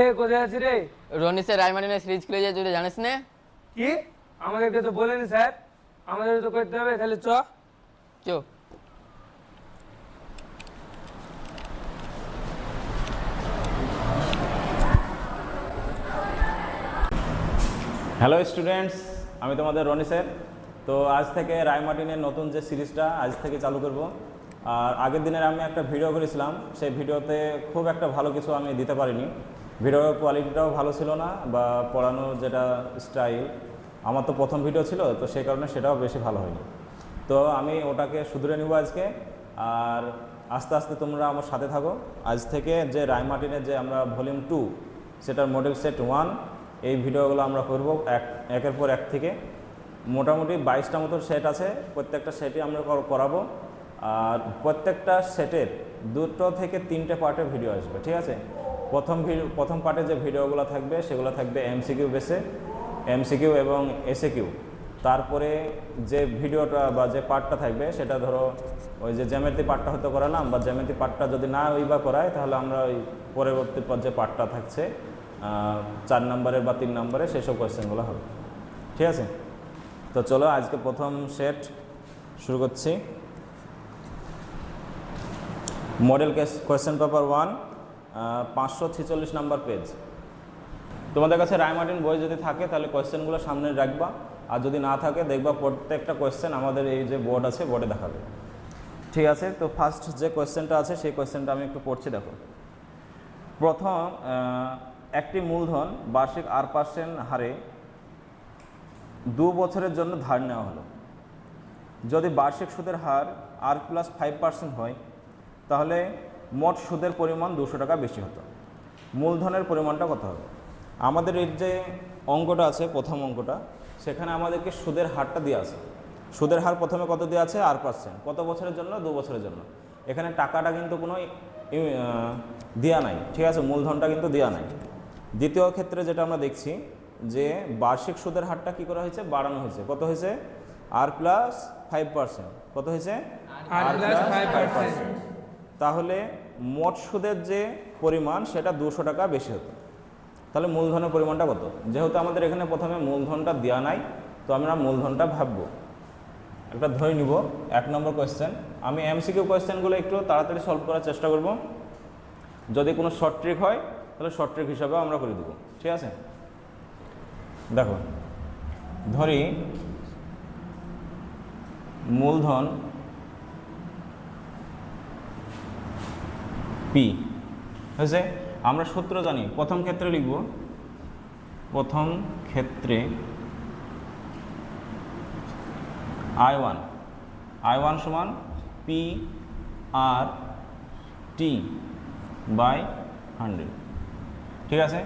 এ কোথায় আছিস রে? রনি স্যার রায়মার্টিনের সিরিজ খুলে যায়, তুই জানিস না? কি? আমাদেরকে তো বলেনি স্যার। আমাদের তো করতে হবে, তাহলে চ। চো। হ্যালো স্টুডেন্টস, আমি তোমাদের রনি স্যার। তো আজ থেকে রায়মার্টিনের নতুন যে সিরিজটা আজ থেকে চালু করব। আর আগের দিনের আমি একটা ভিডিও করেছিলাম, সেই ভিডিওতে খুব একটা ভালো কিছু আমি দিতে পারিনি। ভিডিওর কোয়ালিটিটাও ভালো ছিল না, বা পড়ানোর যেটা স্টাইল, আমার তো প্রথম ভিডিও ছিল, তো সেই কারণে সেটাও বেশি ভালো হয়নি। তো আমি ওটাকে শুধরে নেব আজকে। আর আস্তে আস্তে তোমরা আমার সাথে থাকো। আজ থেকে যে রায়মার্টিনের যে আমরা ভলিউম 2 সেটার মডেল সেট 1 এই ভিডিওগুলো আমরা করব একের পর এক থেকে। মোটামুটি 22টা মতো সেট আছে, প্রত্যেকটা সেটই আমরা করাবো। আর প্রত্যেকটা সেটের 2 থেকে 3টে পার্টের ভিডিও আসবে, ঠিক আছে? প্রথম পার্টে যে ভিডিওগুলো থাকবে সেগুলো থাকবে এমসিকিউ বেসে, এমসিকিউ এবং এসএকিউ। তারপরে যে ভিডিওটা বা যে পার্টটা থাকবে সেটা ধরো ওই যে জ্যামিতি পার্টটা হয়তো করালাম, বা জ্যামিতি পার্টটা যদি না বা করাই, তাহলে আমরা ওই পরবর্তী যে পার্টটা থাকছে 4 নম্বরের বা 3 নম্বরে সেসব কোয়েশ্চেনগুলো হবে, ঠিক আছে? তো চলো আজকে প্রথম সেট শুরু করছি। মডেল কোয়েশ্চেন পেপার 1, 546 নম্বর পেজ। তোমাদের কাছে রায়মার্টিন বই যদি থাকে তাহলে কোয়েশ্চেনগুলো সামনে রাখবা, আর যদি না থাকে দেখবা প্রত্যেকটা কোয়েশ্চেন আমাদের এই যে বোর্ড আছে বোর্ডে দেখাবে, ঠিক আছে? তো ফার্স্ট যে কোয়েশ্চেনটা আছে সেই কোয়েশ্চেনটা আমি একটু পড়ছি, দেখো। প্রথম, একটি মূলধন বার্ষিক R% হারে 2 বছরের জন্য ধার নেওয়া হলো। যদি বার্ষিক সুদের হার R+5% হয়, তাহলে মোট সুদের পরিমাণ 200 টাকা বেশি হতো। মূলধনের পরিমাণটা কত হবে? আমাদের এই যে অঙ্কটা আছে, প্রথম অঙ্কটা, সেখানে আমাদেরকে সুদের হারটা দেওয়া আছে। সুদের হার প্রথমে কত দেওয়া আছে? R%। কত বছরের জন্য? 2 বছরের জন্য। এখানে টাকাটা কিন্তু কোনো দেওয়া নাই, ঠিক আছে? মূলধনটা কিন্তু দেওয়া নাই। দ্বিতীয় ক্ষেত্রে যেটা আমরা দেখছি যে বার্ষিক সুদের হারটা কী করা হয়েছে? বাড়ানো হয়েছে। কত হয়েছে? R+5%। কত হয়েছে? R+5%। তাহলে মোট সুদের যে পরিমাণ সেটা 200 টাকা বেশি হতো। তাহলে মূলধনের পরিমাণটা কত? যেহেতু আমাদের এখানে প্রথমে মূলধনটা দেওয়া নাই, তো আমরা মূলধনটা ভাববো। একটা ধরে নিব 1 নম্বর কোয়েশ্চেন। আমি এমসিকিউ কোয়েশ্চেনগুলো একটু তাড়াতাড়ি সলভ করার চেষ্টা করব। যদি কোনো শর্ট ট্রিক হয় তাহলে শর্ট ট্রিক হিসাবেও আমরা করে দেবো, ঠিক আছে? দেখো, ধরি মূলধন পি হয়েছে। আমরা সূত্র জানি, প্রথম ক্ষেত্রে লিখব, প্রথম ক্ষেত্রে I1 সমান PR/100, ঠিক আছে?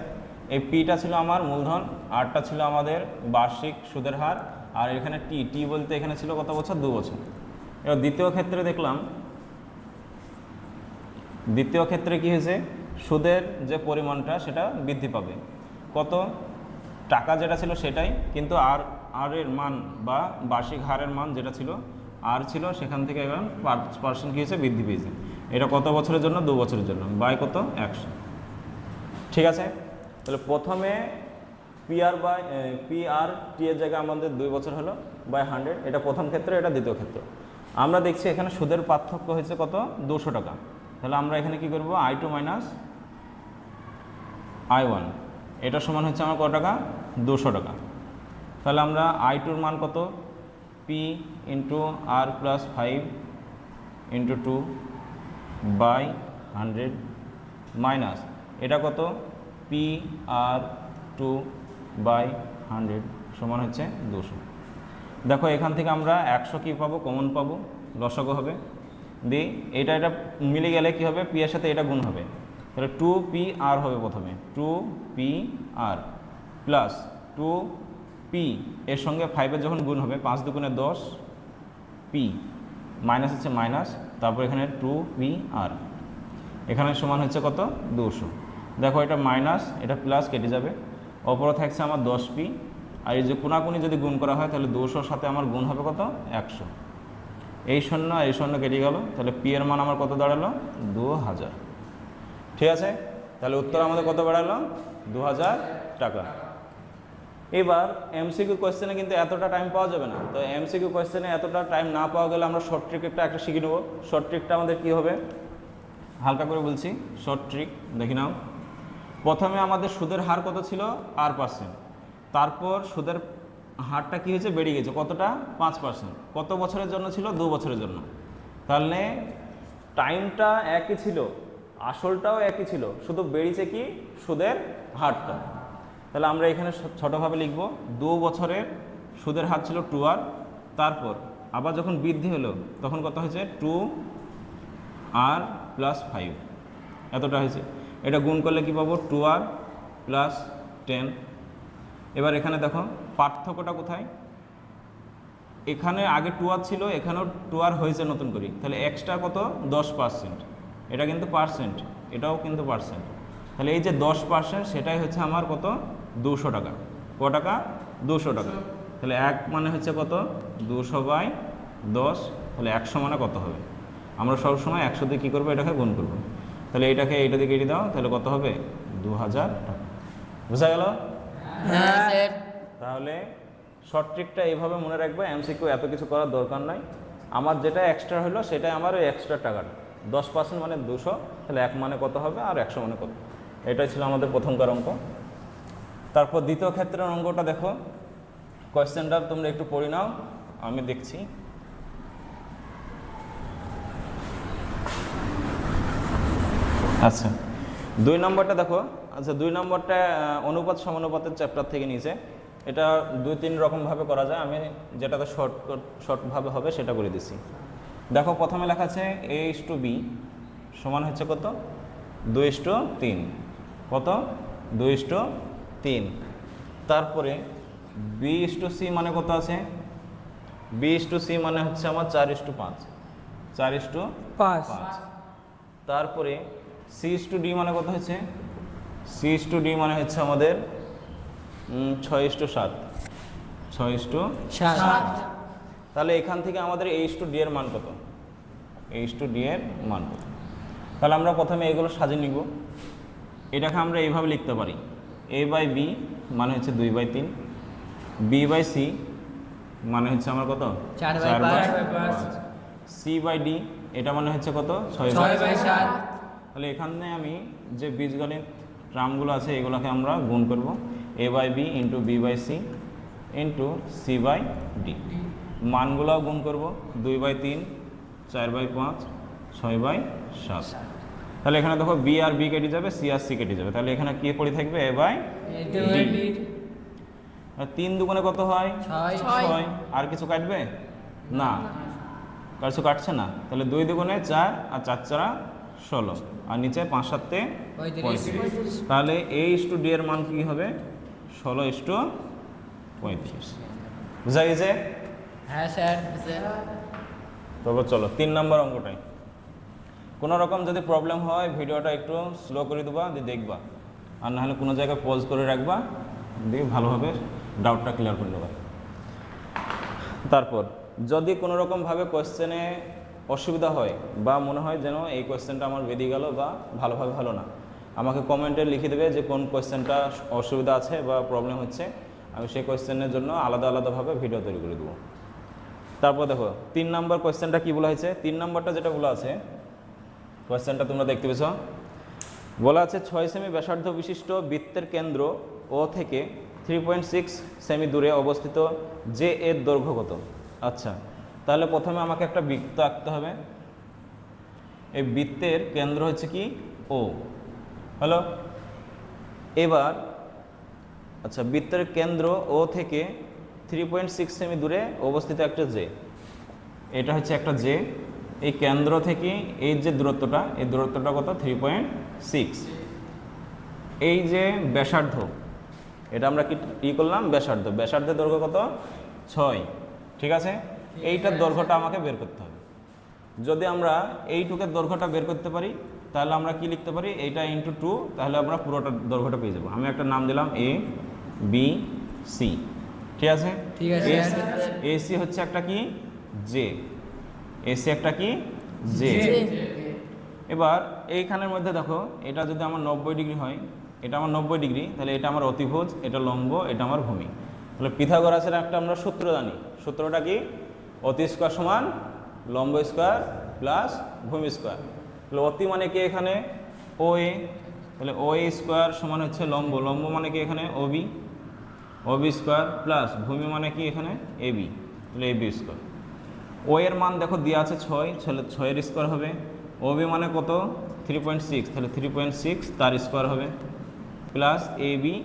এই পিটা ছিল আমার মূলধন, আরটা ছিল আমাদের বার্ষিক সুদের হার, আর এখানে টি বলতে এখানে ছিল কত বছর? 2 বছর। এবার দ্বিতীয় ক্ষেত্রে দেখলাম, দ্বিতীয় ক্ষেত্রে কি হয়েছে? সুদের যে পরিমাণটা সেটা বৃদ্ধি পাবে। কত? টাকা যেটা ছিল সেটাই, কিন্তু আর এর মান বা বার্ষিক হারের মান যেটা ছিল আর ছিল, সেখান থেকে এবার 5% কী হয়েছে? বৃদ্ধি পেয়েছে। এটা কত বছরের জন্য? 2 বছরের জন্য। বাই কত? 100, ঠিক আছে? তাহলে প্রথমে PR/T এর জায়গায় আমাদের 2 বছর হলো, বাই 100। এটা প্রথম ক্ষেত্রে, এটা দ্বিতীয় ক্ষেত্র। আমরা দেখছি এখানে সুদের পার্থক্য হয়েছে কত? 200 টাকা। তাহলে আমরা এখানে কি করব? I2 - I1, এটা সমান হচ্ছে আমার কত টাকা? 200 টাকা। তাহলে আমরা I2-র মান কত? P × R+5 × 2 বাই 100 মাইনাস এটা কত? PR/2/100 সমান হচ্ছে 200। দেখো এখান থেকে আমরা 100 কী পাবো? কমন পাবো, লসাগু হবে। দি এটা মিলে গেলে কি হবে? পি এর সাথে এটা গুণ হবে, তাহলে 2PR হবে প্রথমে। 2PR প্লাস 2P এর সঙ্গে 5-এর যখন গুণ হবে, 5 দুগুণে 10, P মাইনাস হচ্ছে মাইনাস, তারপর এখানে 2PR, এখানে সমান হচ্ছে কত? 200। দেখো এটা মাইনাস, এটা প্লাস কেটে যাবে, অপরে থাকছে আমার 10P, আর এই যে কোনাকুনি যদি গুণ করা হয় তাহলে 200-র সাথে আমার গুণ হবে কত? 100। এই শূন্য আর এই শূন্য কেটে গেল, তাহলে পি এর মান আমার কত দাঁড়ালো? 2000, ঠিক আছে? তাহলে উত্তর আমাদের কত বেড়ালো? 2000 টাকা। এবার এমসিকিউ কোয়েশ্চেনে কিন্তু এতটা টাইম পাওয়া যাবে না। তো এমসিকিউ কোয়েশ্চেনে এতটা টাইম না পাওয়া গেলে আমরা শর্ট ট্রিক একটা শিখে নেব। শর্ট ট্রিকটা আমাদের কি হবে হালকা করে বলছি। শর্ট ট্রিক দেখি নাও। প্রথমে আমাদের সুদের হার কত ছিল? R%। তারপর সুদের হারটা কি হয়েছে? বেড়ে গেছে। কতটা? 5%। কত বছরের জন্য ছিল? 2 বছরের জন্য। তাহলে টাইমটা একই ছিল, আসলটাও একই ছিল, শুধু বেড়েছে কি? সুদের হারটা। তাহলে আমরা এখানে ছোটোভাবে লিখব 2 বছরের সুদের হার ছিল 2R। তারপর আবার যখন বৃদ্ধি হলো তখন কত হয়েছে? 2R + 5 এতটা হয়েছে। এটা গুণ করলে কি পাবো? 2R + 10। এবার এখানে দেখো পার্থক্যটা কোথায়? এখানে আগে 2R ছিল, এখানেও 2R হয়েছে নতুন করে। তাহলে এক্সট্রা কত? 10%। এটা কিন্তু পার্সেন্ট, এটাও কিন্তু পার্সেন্ট। তাহলে এই যে 10% সেটাই হচ্ছে আমার কত? 200 টাকা। কত টাকা? 200 টাকা। তাহলে 1 মানে হচ্ছে কত? 200/10। তাহলে 100 মানে কত হবে? আমরা সবসময় 100 দিয়ে কী করবো? এটাকে গুণ করবো। তাহলে এইটাকে এইটা দিয়ে কেটে দাও, তাহলে কত হবে? 2000 টাকা। বুঝা গেল? হ্যাঁ স্যার। তাহলে শর্ট ট্রিকটা এইভাবে মনে রাখবে। এমসিকিউ এত কিছু করার দরকার নাই। আমার যেটা এক্সট্রা হলো সেটাই আমার ওই এক্সট্রা টাকাটা। 10% মানে 200। তাহলে 1 মানে কত হবে আর 100 মানে কত? এটাই ছিল আমাদের প্রথমকার অঙ্ক। তারপর দ্বিতীয় ক্ষেত্রের অঙ্কটা দেখো। কোয়েশ্চেনটা তোমরা একটু পড়ে নাও, আমি দেখছি। আচ্ছা 2 নম্বরটা দেখো। আচ্ছা 2 নম্বরটা অনুপাত সমানুপাতের চ্যাপ্টার থেকে নিয়েছে। এটা 2-3 রকমভাবে করা যায়। আমি যেটাতে শর্টভাবে হবে সেটা করে দিছি। দেখো প্রথমে লেখা আছে A/B সমান হচ্ছে কত? 2:3। কত? 2:3। তারপরে B/C মানে কত আছে? B/C মানে হচ্ছে আমার 4:5। 4:5। তারপরে C/D মানে কত হচ্ছে? C/D মানে হচ্ছে আমাদের 6:7। 6:7। তাহলে এখান থেকে আমাদের H/D এর মান কত? H/D এর মান কত? তাহলে আমরা প্রথমে এগুলো সাজিয়ে নিব। এটাকে আমরা এইভাবে লিখতে পারি। A/B মানে হচ্ছে 2/3। B/C মানে হচ্ছে আমার কত? 4/5। C/D এটা মানে হচ্ছে কত? 6/7। তাহলে এখানে আমি যে বীজগণিত ট্রামগুলো আছে এগুলোকে আমরা গুণ করব। A/B × B/C × C/D। মানগুলোও গুণ করব। 2/3, 4/5, 6/7। তাহলে এখানে দেখো B আর B কেটে যাবে, C আর C কেটে যাবে। তাহলে এখানে কি পড়ে থাকবে? A/D। 3 দুগুণে কত হয়? 6। আর কিছু কাটবে না? কিছু কাটছে না। তাহলে 2 দুগুণে 4 আর 4 4 16 আর নিচে 5 7 35। তাহলে A/D এর মান কি হবে? 16:35। বুঝা গেছে? হ্যাঁ স্যার। তবে চলো 3 নম্বর অঙ্কটাই। কোনো রকম যদি প্রবলেম হয় ভিডিওটা একটু স্লো করে দেবা, দিয়ে দেখবা। আর নাহলে কোনো জায়গায় পজ করে রাখবা, দিয়ে ভালোভাবে ডাউটটা ক্লিয়ার করে নেবা। তারপর যদি কোনো রকমভাবে কোয়েশ্চেনে অসুবিধা হয় বা মনে হয় যেন এই কোয়েশ্চেনটা আমার বেরিয়ে গেল বা ভালোভাবে হলো না, আমাকে কমেন্টে লিখে দেবে যে কোন কোয়েশ্চেনটা অসুবিধা আছে বা প্রবলেম হচ্ছে। আমি সেই কোয়েশ্চেনের জন্য আলাদা আলাদাভাবে ভিডিও তৈরি করে দেবো। তারপর দেখো 3 নম্বর কোয়েশ্চেনটা কী বলা হয়েছে? 3 নম্বরটা যেটা বলা আছে কোয়েশ্চেনটা তোমরা দেখতে পেছ। বলা আছে 6 সেমি ব্যাসার্ধ বিশিষ্ট বৃত্তের কেন্দ্র ও থেকে 3.6 সেমি দূরে অবস্থিত যে এর দৈর্ঘ্য কত? আচ্ছা তাহলে প্রথমে আমাকে একটা বৃত্ত আঁকতে হবে। এই বৃত্তের কেন্দ্র হচ্ছে কি? ও। হ্যালো, এবার আচ্ছা বৃত্তের কেন্দ্র ও থেকে 3.6 সেমি দূরে অবস্থিত একটা জে। এটা হচ্ছে একটা জে। এই কেন্দ্র থেকে এই যে দূরত্বটা, এই দূরত্বটা কত? 3.6। এই যে ব্যাসার্ধ, এটা আমরা কি করলাম? ব্যাসার্ধ। ব্যাসার্ধের দৈর্ঘ্য কত? 6। ঠিক আছে, এইটার দৈর্ঘ্যটা আমাকে বের করতে হবে। যদি আমরা এইটুকের দৈর্ঘ্যটা বের করতে পারি তাহলে আমরা কি লিখতে পারি? এইটা × 2, তাহলে আমরা পুরোটা দৈর্ঘ্যটা পেয়ে যাবো। আমি একটা নাম দিলাম ABC। ঠিক আছে, ঠিক আছে। AC হচ্ছে একটা কি? জে। AC একটা কি? জে। এবার এইখানের মধ্যে দেখো এটা যদি আমার 90 ডিগ্রি হয়, এটা আমার 90 ডিগ্রি, তাহলে এটা আমার অতিভুজ, এটা লম্ব, এটা আমার ভূমি। তাহলে পিথাগোরাসের একটা আমরা সূত্র জানি। সূত্রটা কি? অতি স্কোয়ার সমান লম্ব স্কোয়ার প্লাস ভূমি স্কোয়ার। তাহলে অতি মানে কি এখানে ও এ, তাহলে ও এ স্কোয়ার সমান হচ্ছে লম্ব, লম্ব মানে কি এখানে ওবি, ওবি স্কোয়ার প্লাস ভূমি মানে কি এখানে এবি, তাহলে এবি স্কোয়ার। ও এর মান দেখো দেওয়া আছে 6, তাহলে 6 এর স্কোয়ার হবে। ওবি মানে কত? 3.6, তাহলে 3.6 তার স্কোয়ার হবে প্লাস এবি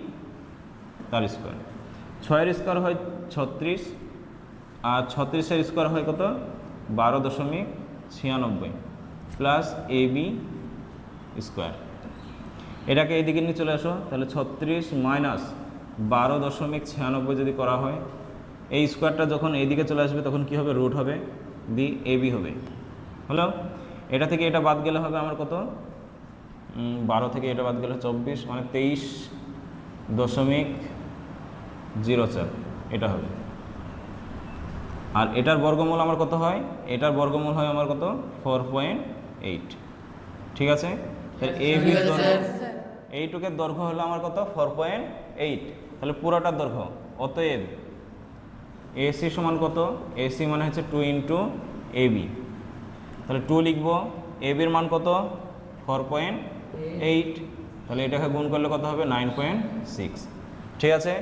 তার স্কোয়ার। 6 এর স্কোয়ার হয় 36, আর 36-এর স্কোয়ার হয় কত? 12.96 প্লাস এবি স্কোয়ার। এটাকে এইদিকে নিয়ে চলে আসো, তাহলে 36 মাইনাস 12.96 যদি করা হয়, এই স্কোয়ারটা যখন এইদিকে চলে আসবে তখন কি হবে? রুট হবে, দি এবি হবে। হলো? এটা থেকে এটা বাদ গেলে হবে আমার কত? 12 থেকে এটা বাদ গেলে 24, মানে 23.04 এটা হবে। আর এটার বর্গমূল আমার কত হয়? এটার বর্গমূল হয় আমার কত? 4.8। ঠিক আছে? তাহলে এবি দৈর্ঘ্য, এইটুকের দৈর্ঘ্য হলো আমার কত? 4.8, তাহলে পুরোটার দৈর্ঘ্য। অতএব এসি সমান কত? এসি মানে হচ্ছে 2 ইন্টু এবি, তাহলে 2 লিখবো। এবির মান কত? 4.8, তাহলে এটাকে গুণ করলে কত হবে? 9.6। ঠিক আছে?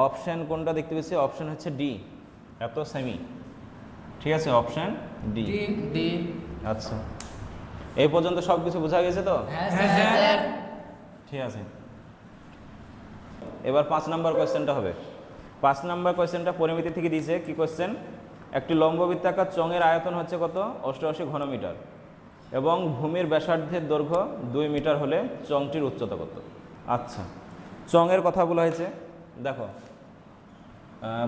অপশন কোনটা দেখতে পেয়েছি? অপশন হচ্ছে ডি, এত সেমি। ঠিক আছে, অপশন ডি। ডি। আচ্ছা, এই পর্যন্ত সব কিছু বোঝা গেছে তো? হ্যাঁ স্যার। ঠিক আছে, এবার 5 নম্বর কোয়েশ্চেনটা হবে। 5 নম্বর কোয়েশ্চেনটা পরিমিতি থেকে দিয়েছে। কি কোয়েশ্চেন? একটি লম্ববৃত্তাকার চোঙের আয়তন হচ্ছে কত? 88 ঘনমিটার এবং ভূমির ব্যাসার্ধের দৈর্ঘ্য 2 মিটার হলে চোঙটির উচ্চতা কত? আচ্ছা, চোঙের কথা বলা হয়েছে। দেখো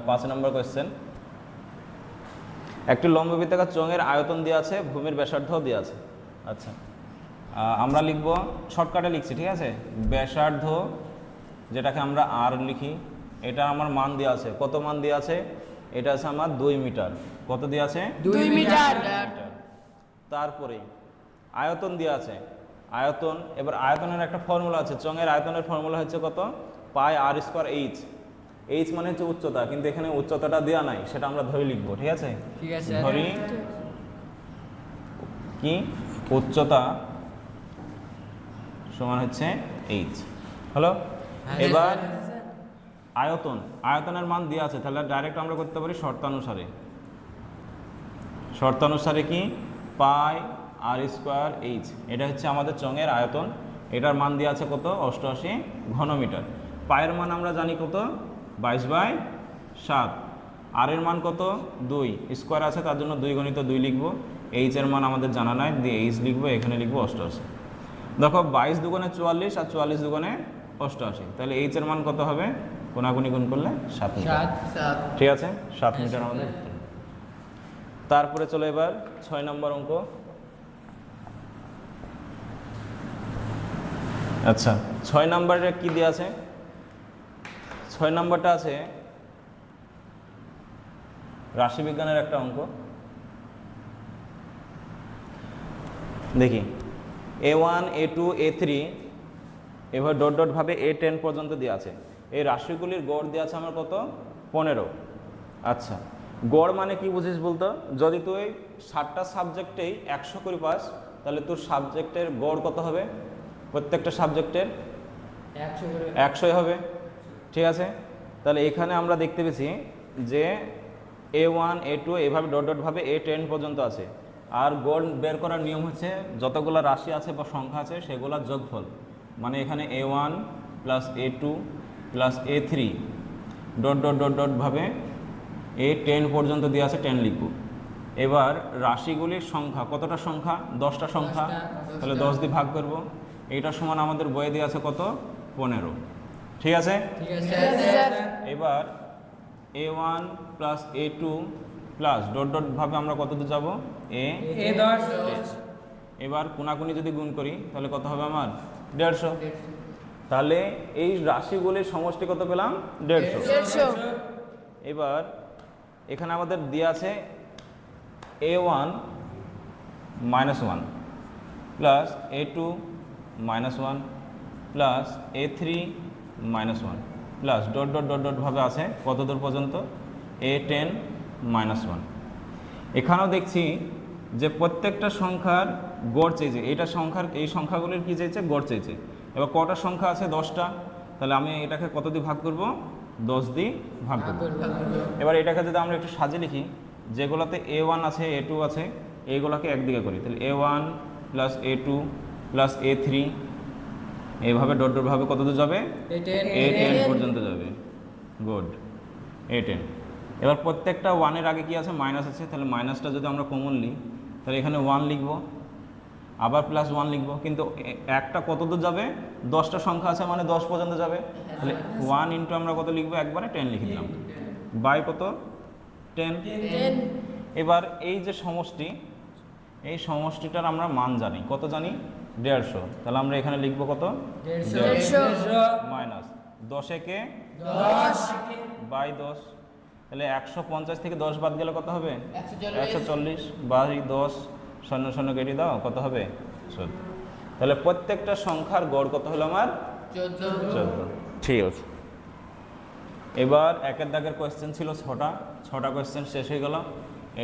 5 নম্বর কোয়েশ্চেন, একটি লম্ববৃত্তাকার চোঙের আয়তন দেওয়া আছে, ভূমির ব্যাসার্ধও দেওয়া আছে। আচ্ছা, আমরা লিখব, শর্টকাটে লিখছি, ঠিক আছে? ব্যাসার্ধ, যেটাকে আমরা আর লিখি, এটা আমার মান দেওয়া আছে। কত মান দেওয়া আছে? এটা আছে আমার 2 মিটার। কত দেওয়া আছে? 2 মিটার। তারপরে আয়তন দেওয়া আছে, আয়তন। এবার আয়তনের একটা ফর্মুলা আছে, চোঙের আয়তনের ফর্মুলা হচ্ছে কত? পাই আর স্কোয়ার এইচ। এইচ মানে হচ্ছে উচ্চতা, কিন্তু এখানে উচ্চতাটা দেওয়া নাই, সেটা আমরা ধরে লিখবো। ঠিক আছে? ঠিক আছে। ধরি কি উচ্চতা সমান হচ্ছে এইচ। হলো? এবার আয়তন, আয়তনের মান দেওয়া আছে, তাহলে ডাইরেক্ট আমরা করতে পারি শর্তানুসারে। শর্তানুসারে কি? পাই আর স্কোয়ার এইচ, এটা হচ্ছে আমাদের চোঙের আয়তন। এটার মান দেওয়া আছে কত? 88 ঘনমিটার। পায়ের মান আমরা জানি কত? 22/7। আর এর মান কত? 2, স্কোয়ার আছে তার জন্য 2 গুণিত 2 লিখবো। এইচ এর মান আমাদের জানা নাই, দিয়ে এইচ লিখবো, এখানে লিখবো 88। দেখো 22 দুগুণে 44 আর 44 দুগুণে 88, তাহলে এইচ এর মান কত হবে? কোনাগুনি গুণ করলে 7 মিটার। 7। ঠিক আছে, 7 মিটার আমাদের উত্তর। তারপরে চলো এবার 6 নম্বর অঙ্ক। আচ্ছা, 6 নম্বরে কি দেওয়া আছে? 6 নম্বরটা আছে রাশিবিজ্ঞানের একটা অঙ্ক। দেখি, A1 A2 A3 এভাবে ডট ডট ভাবে A10 পর্যন্ত দেওয়া আছে। এই রাশিগুলির গড় দেওয়া আছে আমার কত? 15। আচ্ছা, গড় মানে কি বুঝিস বলতো? যদি তুই 7টা সাবজেক্টেই 100 করে পাস, তাহলে তোর সাবজেক্টের গড় কত হবে? প্রত্যেকটা সাবজেক্টের 100 হবে। ঠিক আছে, তাহলে এখানে আমরা দেখতে পেয়েছি যে A1 A2 এভাবে ডট ডট ভাবে A10 পর্যন্ত আছে। আর গড় বের করার নিয়ম হচ্ছে যতগুলো রাশি আছে বা সংখ্যা আছে সেগুলোর যোগফল। মানে এখানে A1 plus A2 plus A3 dot dot dot dot ভাবে A10 পর্যন্ত দেওয়া আছে, 10 লিখব। এবার রাশিগুলির সংখ্যা, কতটা সংখ্যা? 10টা সংখ্যা, তাহলে 10 দিয়ে ভাগ করব। এইটার সমান আমাদের বইয়ে দেওয়া আছে কত? 15। ঠিক আছে? ঠিক আছে। এবার A1 plus A2 plus dot dot ভাবে আমরা কত দূর যাবো? A10। এবার কোনাকুনি যদি গুণ করি তাহলে কত হবে আমার? 150। তাহলে এই রাশিগুলির সমষ্টি কত পেলাম? 150। এবার এখানে আমাদের দেওয়া আছে A1 -1, plus A2 minus one plus A3 minus one plus dot dot dot dot ভাবে আছে কত দূর পর্যন্ত A10 মাইনাস ওয়ান। এখানেও দেখছি যে প্রত্যেকটা সংখ্যার গড় চেয়েছে, এইটা সংখ্যার এই সংখ্যাগুলির কী চেয়েছে গড় চেয়েছে। এবার কটা সংখ্যা আছে 10টা, তাহলে আমি এটাকে কত দিয়ে ভাগ করব 10 দিয়ে ভাগ করব। এবার এটাকে যদি আমরা একটু সাজিয়ে লিখি, যেগুলোতে A1 আছে A2 আছে এইগুলোকে একদিকে করি, তাহলে A1 plus A2 plus A3 এইভাবে ডট ডট ভাবে কত দূর যাবে A10 পর্যন্ত যাবে। Good, A10। এবার প্রত্যেকটা ওয়ানের আগে কি আছে মাইনাস আছে, তাহলে মাইনাসটা যদি আমরা কমন নিই তাহলে এখানে 1 লিখব, আবার প্লাস 1 লিখব, কিন্তু একটা কত দূর যাবে 10টা সংখ্যা আছে মানে 10 পর্যন্ত যাবে, তাহলে 1 ইন্টু আমরা কত লিখবো একবারে 10 লিখে দিলাম, বাই কত 10। এবার এই যে সমষ্টি, এই সমষ্টিটার আমরা মান জানি, কত জানি 150, তাহলে আমরা এখানে লিখবো কত 150 মাইনাস 10 একে 10 বাই 10, তাহলে 150 থেকে 10 বাদ গেলে কত হবে 140 বাই 10 শূন্য শূন্য কেটে দাও কত হবে 14। তাহলে প্রত্যেকটা সংখ্যার গড় কত হলো আমার 14। ঠিক আছে, এবার একের দাগের কোয়েশ্চেন ছিল 6টা কোয়েশ্চেন শেষ হয়ে গেল।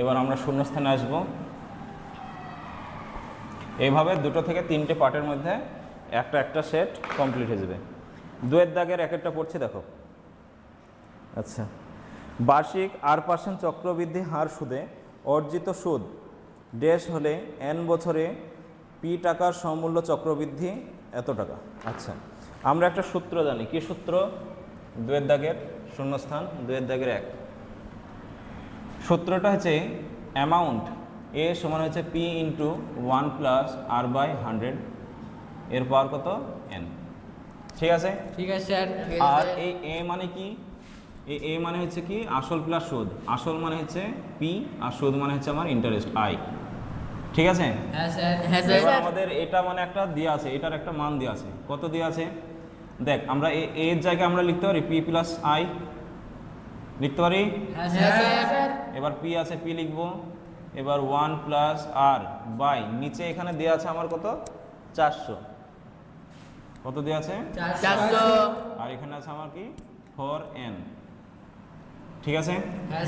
এবার আমরা শূন্যস্থানে আসব। এইভাবে 2 থেকে 3টে পার্টের মধ্যে একটা সেট কমপ্লিট হয়ে যাবে। 2এর দাগের একটা পড়ছি দেখো। আচ্ছা, বার্ষিক R% চক্রবৃদ্ধি হার সুদে অর্জিত সুদ ড্যাশ হলে n বছরে p টাকার সমূল্য চক্রবৃদ্ধি এত টাকা। আচ্ছা, আমরা একটা সূত্র জানি, কি সূত্র? 2এর দাগের শূন্যস্থান 2এর দাগের 1, সূত্রটা হচ্ছে অ্যামাউন্ট A সমান হচ্ছে P into 1 plus R by 100 এর পাওয়ার কত n। ঠিক আছে, ঠিক আছে স্যার। আর এই A মানে কি? এই A মানে হচ্ছে কি আসল প্লাস সুদ, আসল মানে হচ্ছে P আর সুদ মানে হচ্ছে আমার ইন্টারেস্ট I। ঠিক আছে, হ্যাঁ স্যার। হ্যাঁ স্যার। এবার আমাদের এটা মানে একটা দেওয়া আছে, এটার একটা মান দেওয়া আছে, কত দেওয়া আছে দেখ, আমরা এর জায়গায় আমরা লিখতে পারি P প্লাস I লিখতে পারি। হ্যাঁ স্যার। এবার P আছে P লিখবো, এবার 1 প্লাস R বাই নিচে এখানে দেওয়া আছে আমার কত 400, কত দেওয়া আছে 400। আর এখানে আছে আমার কি 4n। ঠিক আছে, হ্যাঁ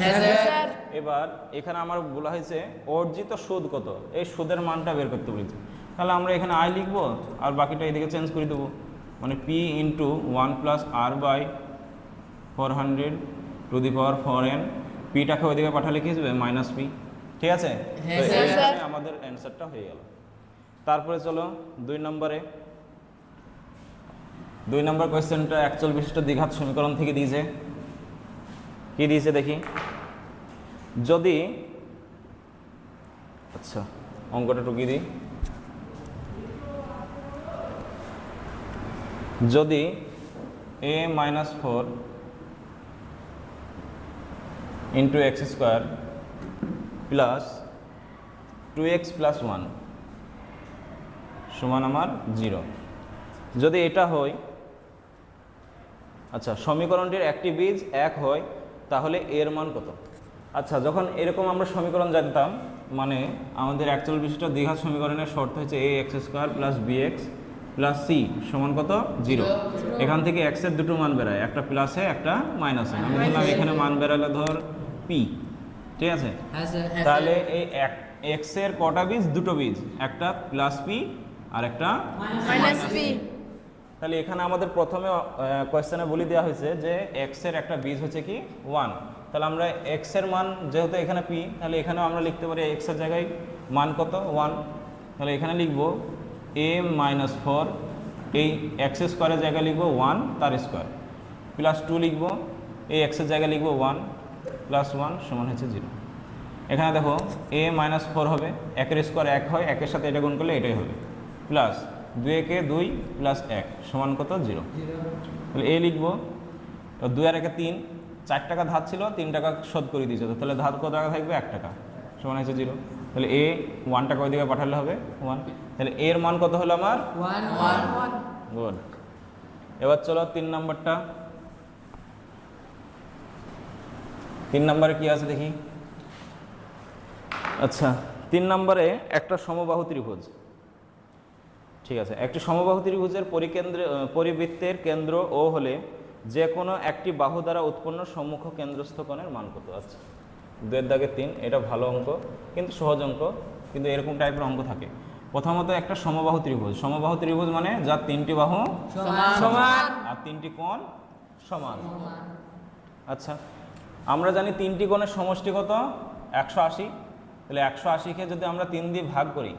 স্যার। এবার এখানে আমার বলা হয়েছে অর্জিত সুদ কত, এই সুদের মানটা বের করতে বলেছে, তাহলে আমরা এখানে I লিখবো আর বাকিটা এদিকে চেঞ্জ করে দেবো, মানে P into 1 plus R by 400 to the power 4n, পিটাকে ওইদিকে পাঠালে কি হবে মাইনাস P। ঠিক আছে, হ্যাঁ তো স্যার। এখানে আমাদের অ্যান্সারটা হয়ে গেল। তারপরে চলো 2 নম্বরে। 2 নম্বর কোয়েশ্চেনটা অ্যাকচুয়াল বিশিষ্ট দ্বিঘাত সমীকরণ থেকে দিয়েছে। কি দিয়েছে দেখি, যদি আচ্ছা অঙ্কটা টুকিয়ে দিই, যদি a minus 4 into x square plus 2x plus 1 সমান আমার 0, যদি এটা হয়, আচ্ছা সমীকরণটির একটি বীজ 1 হয় তাহলে এর মান কত? আচ্ছা, যখন এরকম আমরা সমীকরণ জানতাম, মানে আমাদের অ্যাকচুয়াল বিশিষ্ট দ্বিঘাত সমীকরণের শর্ত হচ্ছে ax square plus bx plus c সমান কত 0। এখান থেকে x এর দুটো মান বেরোয়, একটা প্লাসে একটা মাইনাসে, আমি ধরলাম এখানে মান বেরোলে ধর p। ঠিক আছে, হ্যাঁ স্যার। তাহলে এই x এর কটা বীজ? দুটো বীজ, একটা প্লাস p আর একটা মাইনাস পি। তাহলে এখানে আমাদের প্রথমে কোয়েশ্চেনে বলে দেওয়া হয়েছে যে x এর একটা বীজ হচ্ছে কি 1, তাহলে আমরা x এর মান যেহেতু এখানে p, তাহলে এখানেও আমরা লিখতে পারি x এর জায়গায় মান কত 1, তাহলে এখানে লিখব a মাইনাস 4, এই x স্কোয়ারের জায়গায় লিখব 1 তার স্কোয়ার, প্লাস 2 লিখব, এই x এর জায়গায় লিখব 1 প্লাস 1 সমান হচ্ছে 0। এখানে দেখো a মাইনাস 4 হবে, 1 এর স্কোয়ার 1 হয়, 1 এর সাথে এটা গুণ করলে এটাই হবে, প্লাস 2 একে 2 প্লাস 1 সমান কত 0। তাহলে a লিখবো, 2 আর 1 3, 4 টাকা ধার ছিল, 3 টাকা শোধ করে দিয়েছে, তাহলে ধার কত টাকা থাকবে 1 টাকা সমান হচ্ছে 0। তাহলে a 1 টাকা ওইদিকে পাঠালে হবে 1, তাহলে এর মান কত হলো আমার 1। গুড। এবার চলো 3 নম্বরটা। 3 নম্বরে কি আছে দেখি। আচ্ছা, 3 নম্বরে একটা সমবাহু ত্রিভুজ, ঠিক আছে, একটি সমবাহু ত্রিভুজের পরিবৃত্তের কেন্দ্র ও হলে যে কোনো একটি বাহু দ্বারা উৎপন্ন সম্মুখ কেন্দ্রস্থ কোণের মান কত? আচ্ছা, 2-3, এটা ভালো অঙ্ক, কিন্তু সহজ অঙ্ক, কিন্তু এরকম টাইপের অঙ্ক থাকে। প্রথমত একটা সমবাহু ত্রিভুজ, সমবাহু ত্রিভুজ মানে যার 3টি বাহু সমান। আর 3টি কোণ সমান। আচ্ছা, আমরা জানি 3টি কোণের সমষ্টি কত? 180। তাহলে 180কে যদি আমরা 3 দিয়ে ভাগ করি,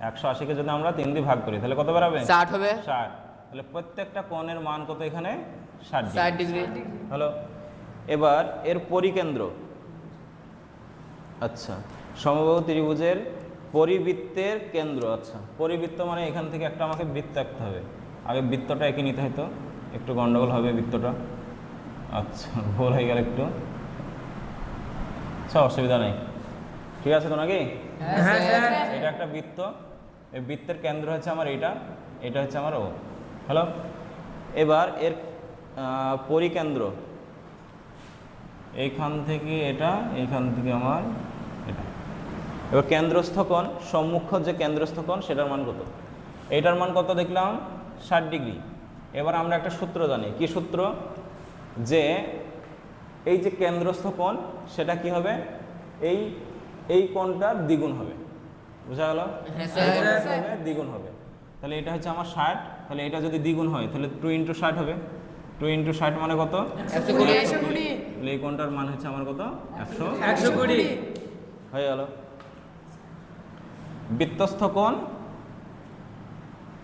180কে যদি আমরা 3 দিয়ে ভাগ করি তাহলে কত বেরোবে? 60 হবে। 60। তাহলে প্রত্যেকটা কোণের মান কত এখানে? 60 ডিগ্রি। হলো। এবার এর পরিকেন্দ্র, আচ্ছা সমবাহু ত্রিভুজের পরিবৃত্তের কেন্দ্র, আচ্ছা পরিবৃত্ত মানে এখান থেকে একটা আমাকে বৃত্ত আঁকতে হবে। আগে বৃত্তটা এঁকে নিতে হয়তো, একটু গন্ডগোল হবে বৃত্তটা। আচ্ছা, ভুল হয়ে গেল একটু, আচ্ছা অসুবিধা নেই, ঠিক আছে তো নাকি? হ্যাঁ স্যার। এটা একটা বৃত্ত, এই বৃত্তের কেন্দ্র হচ্ছে আমার এটা, এটা হচ্ছে আমার ও। হ্যালো, এবার এর পরিকেন্দ্র এইখান থেকে এটা, এইখান থেকে আমার এটা। এবার কেন্দ্রস্থ কোণ, সম্মুখ যে কেন্দ্রস্থ কোণ সেটার মান কত? এইটার মান কত দেখলাম? 60 ডিগ্রি। এবার আমরা একটা সূত্র জানি, কি সূত্র? যে এই যে কেন্দ্রস্থ কোণ সেটা কি হবে? এই কোণটার দ্বিগুণ হবে, বুঝা গেল? হ্যাঁ স্যার। দ্বিগুণ হবে। তাহলে এটা হচ্ছে আমার 60, তাহলে এটা যদি দ্বিগুণ হয় তাহলে 2 × 60 হবে। 2 × 60 মানে কত? 120। তাহলে এই কোণটার মান হচ্ছে আমার কত? 120 হয়ে গেল। বৃত্তস্থ কোণ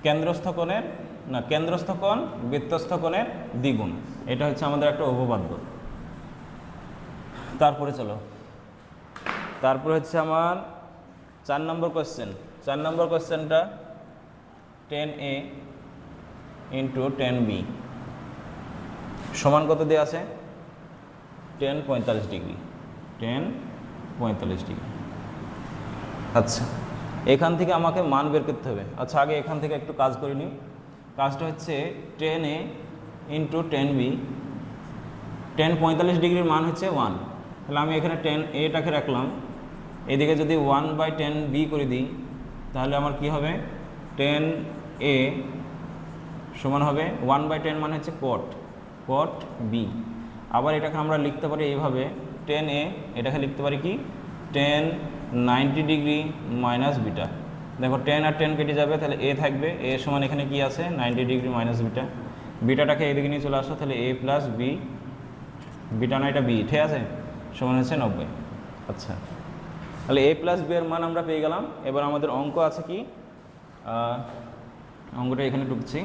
কেন্দ্রস্থ কোণের, না কেন্দ্রস্থ কোণ বৃত্তস্থ কোণের দ্বিগুণ, এটা হচ্ছে আমাদের একটা উপপাদ্য। তারপরে চলো, তারপরে হচ্ছে আমার 4 নম্বর কোয়েশ্চেন। 4 নম্বর কোয়েশ্চেনটা 10A × 10B সমান কত দেওয়া আছে? 10 45 ডিগ্রি, 10 45 ডিগ্রি। আচ্ছা, এখান থেকে আমাকে মান বের করতে হবে। আচ্ছা, আগে এখান থেকে একটু কাজ করে নিই। কাজটা হচ্ছে 10A × 10B, 10 45 ডিগ্রির মান হচ্ছে 1, তাহলে আমি এখানে 10A-টাকে রাখলাম, এদিকে যদি 1/10B করে দিই তাহলে আমার কি হবে? 10A সমান হবে 1/10 মানে হচ্ছে cot B। আবার এটাকে আমরা লিখতে পারি এইভাবে, 10A এটাকে লিখতে পারি কি? 10 90 ডিগ্রি মাইনাস বিটা। দেখো 10 আর 10 কেটে যাবে, তাহলে A থাকবে, A সমান এখানে কি আছে? 90 ডিগ্রি মাইনাস বিটা। বিটাটাকে এদিকে নিয়ে চলে আসো, তাহলে A + B, বিটা না এটা B, ঠিক আছে, সমান হচ্ছে 90। আচ্ছা, তাহলে A + B এর মান আমরা পেয়ে গেলাম। এবার আমাদের অঙ্ক আছে কি? অঙ্কটা এখানে ঢুকছি,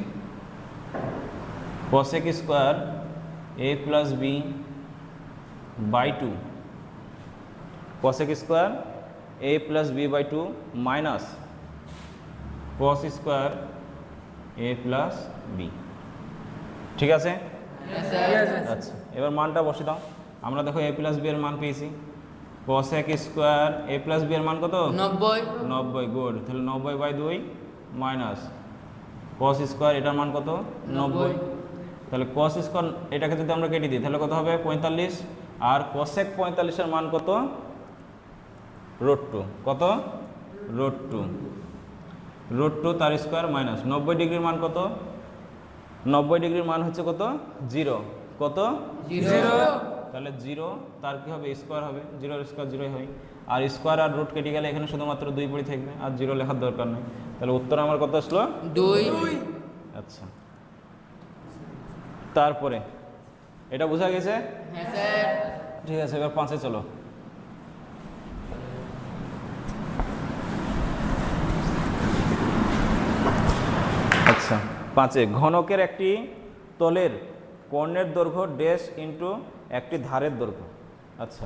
cosec square A + B by 2, cosec square A + B by 2 minus cos square A + B, ঠিক আছে? আচ্ছা, এবার মানটা বসে দাও। আমরা দেখো A + B এর মান পেয়েছি, cosec স্কোয়ার A + B এর মান কত? 90। গুড, তাহলে 90/2 মাইনাস cos স্কোয়ার, এটার মান কত? 90। তাহলে cos স্কোয়ার এটাকে যদি আমরা কেটে দিই তাহলে কত হবে? 45। আর cosec 45-এর মান কত? √2। কত? √2 তার স্কোয়ার মাইনাস 90 ডিগ্রির মান কত? 90 ডিগ্রির মান হচ্ছে কত? 0। কত? 0। তাহলে 0 তার কি হবে? স্কোয়ার হবে, 0-এর স্কোয়ার 0-ই হয়। আর স্কোয়ার আর রুট কেটে গেলে এখানে শুধুমাত্র 2 পড়ে থাকবে, আর 0 লেখার দরকার নেই। তাহলে উত্তর আমার কত আসলো? 2। আচ্ছা, তারপরে এটা বোঝা গেছে? হ্যাঁ স্যার। ঠিক আছে, এবার 5-এ চলো। আচ্ছা, 5-এ ঘনকের একটি তলের কর্ণের দৈর্ঘ্য ড্যাশ ইন্টু একটি ধারের দৈর্ঘ্য। আচ্ছা,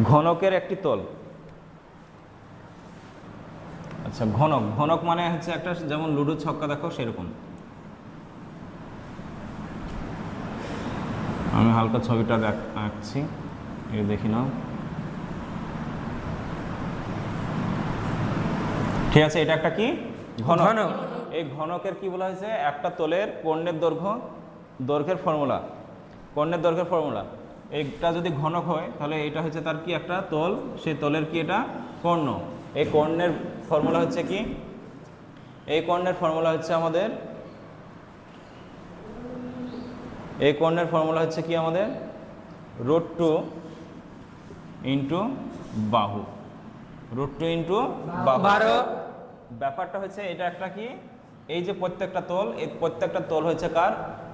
ঘনকের একটি তল, আচ্ছা ঘনক মানে হচ্ছে একটা, যেমন লুডো ছক্কা দেখো সেরকম। আমি হালকা ছবিটা আঁকছি, এই দেখি নাও। ঠিক আছে, এটা একটা কি? ঘনক। এই ঘনকের কি বলা হয়েছে? একটা তলের কর্ণের দৈর্ঘ্যের ফর্মুলা, কর্ণের দৈর্ঘ্যের ফর্মুলা। এইটা যদি ঘনক হয় তাহলে এটা হচ্ছে তার কি? একটা তল, সেই তলের কি? এটা কর্ণ। এই কর্ণের ফর্মুলা হচ্ছে কি, এই কর্ণের ফর্মুলা হচ্ছে আমাদের, এই কর্ণের ফর্মুলা হচ্ছে কি আমাদের √2 ইন্টু বাহু, √2 ইন্টু বাহু। 12 ব্যাপারটা হচ্ছে এটা একটা কি, এই যে প্রত্যেকটা তল, এই প্রত্যেকটা তল হচ্ছে কার,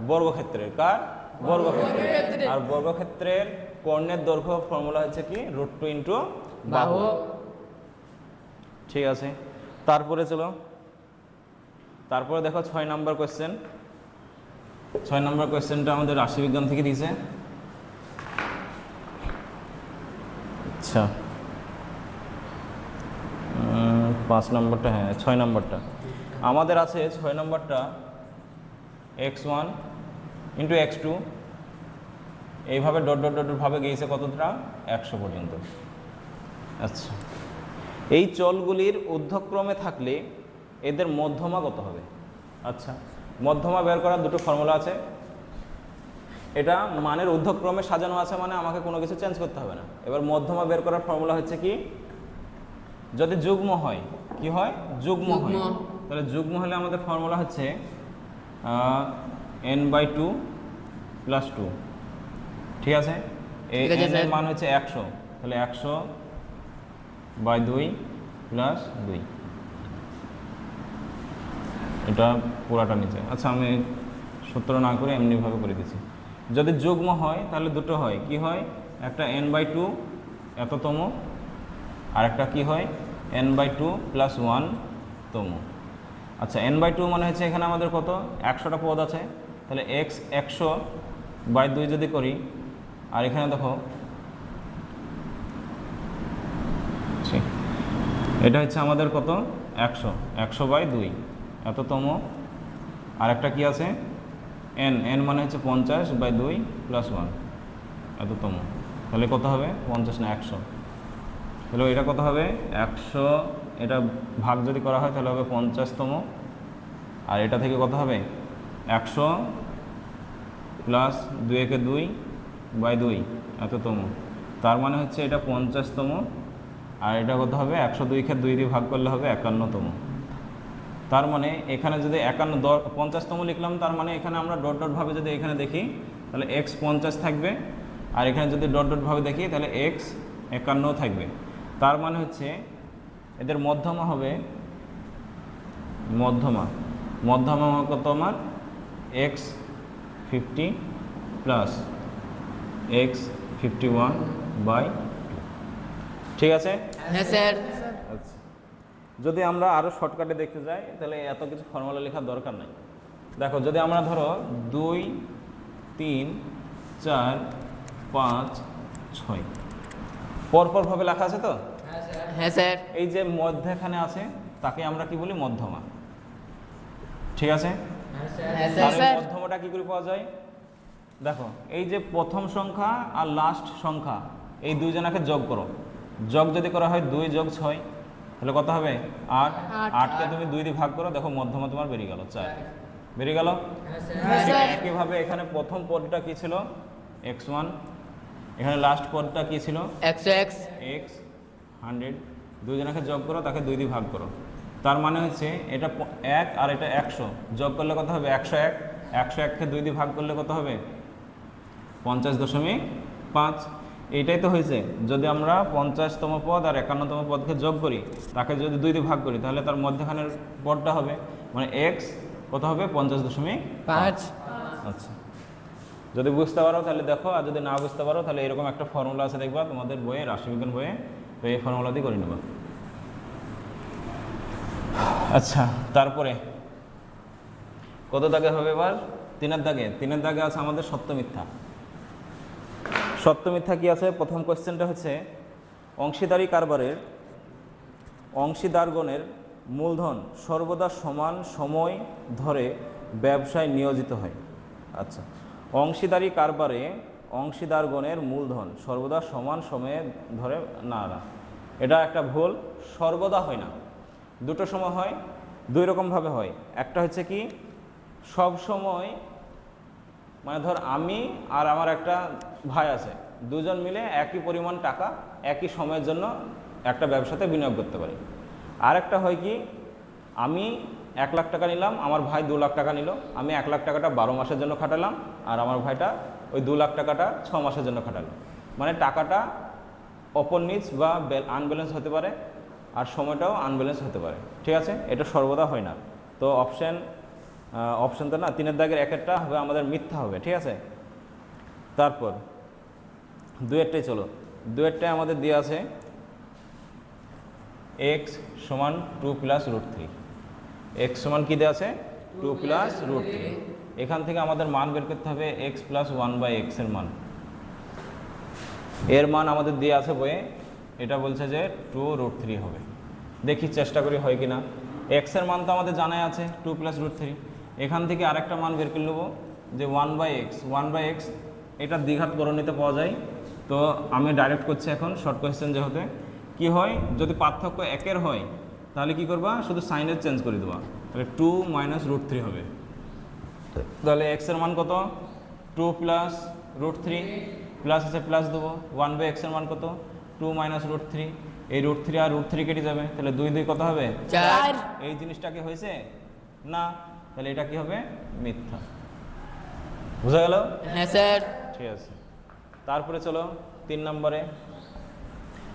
বর্গক্ষেত্রের, কার, বর্গক্ষেত্রের। আর বর্গক্ষেত্রের কর্ণের দৈর্ঘ্য ফর্মুলা হচ্ছে কি √2 ইন্টু বাহু। ঠিক আছে, তারপরে চলো, তারপরে দেখো 6 নম্বর কোয়েশ্চেন। 6 নম্বর কোয়েশ্চেনটা আমাদের রাশিবিজ্ঞান থেকে দিয়েছে। আচ্ছা 5 নম্বরটা, হ্যাঁ 6 নম্বরটা আমাদের আছে। 6 নম্বরটা x1 ইন্টু x2 এইভাবে ডট ডট ডট ভাবে গিয়েছে কতটা, 100 পর্যন্ত। আচ্ছা, এই চলগুলির ঊর্ধ্বক্রমে থাকলে এদের মধ্যমা কত হবে? আচ্ছা, মধ্যমা বের করার দুটো ফর্মুলা আছে। এটা মানের ঊর্ধ্বক্রমে সাজানো আছে মানে আমাকে কোনো কিছু চেঞ্জ করতে হবে না। এবার মধ্যমা বের করার ফর্মুলা হচ্ছে কি, যদি যুগ্ম হয়, কি হয়, যুগ্ম হয়, তাহলে যুগ্ম হলে আমাদের ফর্মুলা হচ্ছে n/2 + 2। ঠিক আছে, এই n এর মান হচ্ছে 100, তাহলে 100/2 + 2, এটা পুরাটা নিচে। আচ্ছা, আমি সূত্র না করে এমনিভাবে করে দিচ্ছি। যদি যুগ্ম হয় তাহলে দুটো হয়, কি হয়, একটা n/2 এততম, আর একটা কি হয় n/2 + 1 তম। আচ্ছা, n/2 মানে হচ্ছে এখানে আমাদের কত, 100টা পদ আছে, তাহলে x 100/2 যদি করি, আর এখানে দেখো এটা হচ্ছে আমাদের কত, 100/2 এততম, আর একটা কি আছে n মানে হচ্ছে 50/2 + 1 এততম, তাহলে কত হবে 50 না 100, তাহলে এটা কত হবে 100, এটা ভাগ যদি করা হয় তাহলে হবে 50তম, আর এটা থেকে কত হবে 100 + 2/2 এততম, তার মানে হচ্ছে এটা 50তম, আর এটা কত হবে 102 2 দিয়ে ভাগ করলে হবে 51তম। তার মানে এখানে যদি 50তম লিখলাম, তার মানে এখানে আমরা ডট ডট ভাবে যদি এখানে দেখি তাহলে x 50 থাকবে, আর এখানে যদি ডট ডট ভাবে দেখি তাহলে x 51 থাকবে। তার মানে হচ্ছে এদের মধ্যমা হবে, মধ্যমা কত আমার x 50 + x 51/2। ঠিক আছে, হ্যাঁ স্যার। আচ্ছা, যদি আমরা আরও শর্টকাটে দেখতে যাই তাহলে এত কিছু ফর্মুলা লেখার দরকার নেই। দেখো, যদি আমরা ধরো 2 3 4 5 6 পরপরভাবে লেখা আছে তো, হ্যাঁ স্যার। এই যে মধ্যখানে আছে তাকে আমরা কি বলি, মধ্যমা। ঠিক আছে, হ্যাঁ আর এই স্যার। মধ্যমাটা কি করে পাওয়া যায়, দেখো এই যে প্রথম সংখ্যা আর লাস্ট সংখ্যা এই দুইজনাকে যোগ করো, যোগ যদি করা হয় 2 + 6 তাহলে কত হবে 8, 8কে তুমি 2 দিয়ে ভাগ করো, দেখো মধ্যমা তোমার বেরিয়ে গেল 4, বেরিয়ে গেল। একইভাবে এখানে প্রথম পদটা কি ছিল, x1, এখানে লাস্ট পদটা কি ছিল, 100x, x 100, দুইজনাকে যোগ করো, তাকে 2 দিয়ে ভাগ করো, তার মানে হচ্ছে এটা 1 আর এটা 100, যোগ করলে কত হবে 101, 101কে 2 দিয়ে ভাগ করলে কত হবে 50.5। এইটাই তো হয়েছে, যদি আমরা 50তম পদ আর 51তম পদকে যোগ করি, তাকে যদি 2 দিয়ে ভাগ করি, তাহলে তার মধ্যখানের পদটা হবে, মানে x কত হবে 50.5। আচ্ছা, যদি বুঝতে পারো তাহলে দেখো, আর যদি না বুঝতে পারো তাহলে এরকম একটা ফর্মুলা আছে দেখবা তোমাদের বইয়ে, রাশিবিজ্ঞান বইয়ে, তো এই ফর্মুলা দিয়ে করে নেবা। আচ্ছা, তারপরে কত দাগে হবে এবার, 3 দাগে। 3 দাগে আছে আমাদের সত্য মিথ্যা। সত্য মিথ্যা কি আছে, প্রথম কোয়েশ্চেনটা হচ্ছে অংশীদারি কারবারের অংশীদারগণের মূলধন সর্বদা সমান সময় ধরে ব্যবসায় নিয়োজিত হয়। আচ্ছা, অংশীদারি কারবারে অংশীদারগণের মূলধন সর্বদা সমান সময়ে ধরে, না, এটা একটা ভুল, সর্বদা হয় না, দুটো সময় হয়, 2 রকমভাবে হয়। একটা হচ্ছে কি সব সময়, মানে ধর আমি আর আমার একটা ভাই আছে, দুজন মিলে একই পরিমাণ টাকা একই সময়ের জন্য একটা ব্যবসাতে বিনিয়োগ করতে পারি। আরেকটা হয় কি, আমি 1 লাখ টাকা নিলাম, আমার ভাই 2 লাখ টাকা নিল, আমি 1 লাখ টাকাটা 12 মাসের জন্য খাটালাম, আর আমার ভাইটা ওই 2 লাখ টাকাটা 6 মাসের জন্য খাটালো। মানে টাকাটা অপর নিচ বা আনব্যালেন্স হতে পারে, আর সময়টাও আনব্যালেন্স হতে পারে, ঠিক আছে? এটা সর্বদা হয় না। তো অপশন তো না, 3-এর দাগের 1-এরটা হবে আমাদের মিথ্যা হবে, ঠিক আছে? তারপর 2-এরটাই চলো, 2-এরটাই আমাদের দেওয়া আছে x সমান 2 + √3। x সমান কী দেওয়া আছে? 2 + √3। এখান থেকে আমাদের মান বের করতে হবে x + 1/x এর মান। এর মান আমাদের দেওয়া আছে বইয়ে, এটা বলছে যে 2 √3 হবে। দেখি চেষ্টা করি হয় কি না। x এর মান তো আমাদের জানাই আছে 2 + √3। এখান থেকে আরেকটা মান বের করে নেবো যে 1/x এটা দ্বিঘাত গণিতে পাওয়া যায়। তো আমি ডাইরেক্ট করছি এখন, শর্ট কোয়েশ্চেন যেহেতু। কি হয় যদি পার্থক্য 1-এর হয় তাহলে কি করবা, শুধু সাইনের চেঞ্জ করে দেবা, তাহলে 2 - √3 হবে। তাহলে x এর মান কত? 2 + √3, প্লাস আছে প্লাস দেবো, 1/x এর মান কত? 2 - √3। এই √3 আর √3 কেটে যাবে, তাহলে 2 2 কত হবে? 4। এই জিনিসটা কি হয়েছে না, তাহলে এটা কি হবে? মিথ্যা। বুঝা গেল? হ্যাঁ স্যার। ঠিক আছে, তারপরে চলো 3 নম্বরে।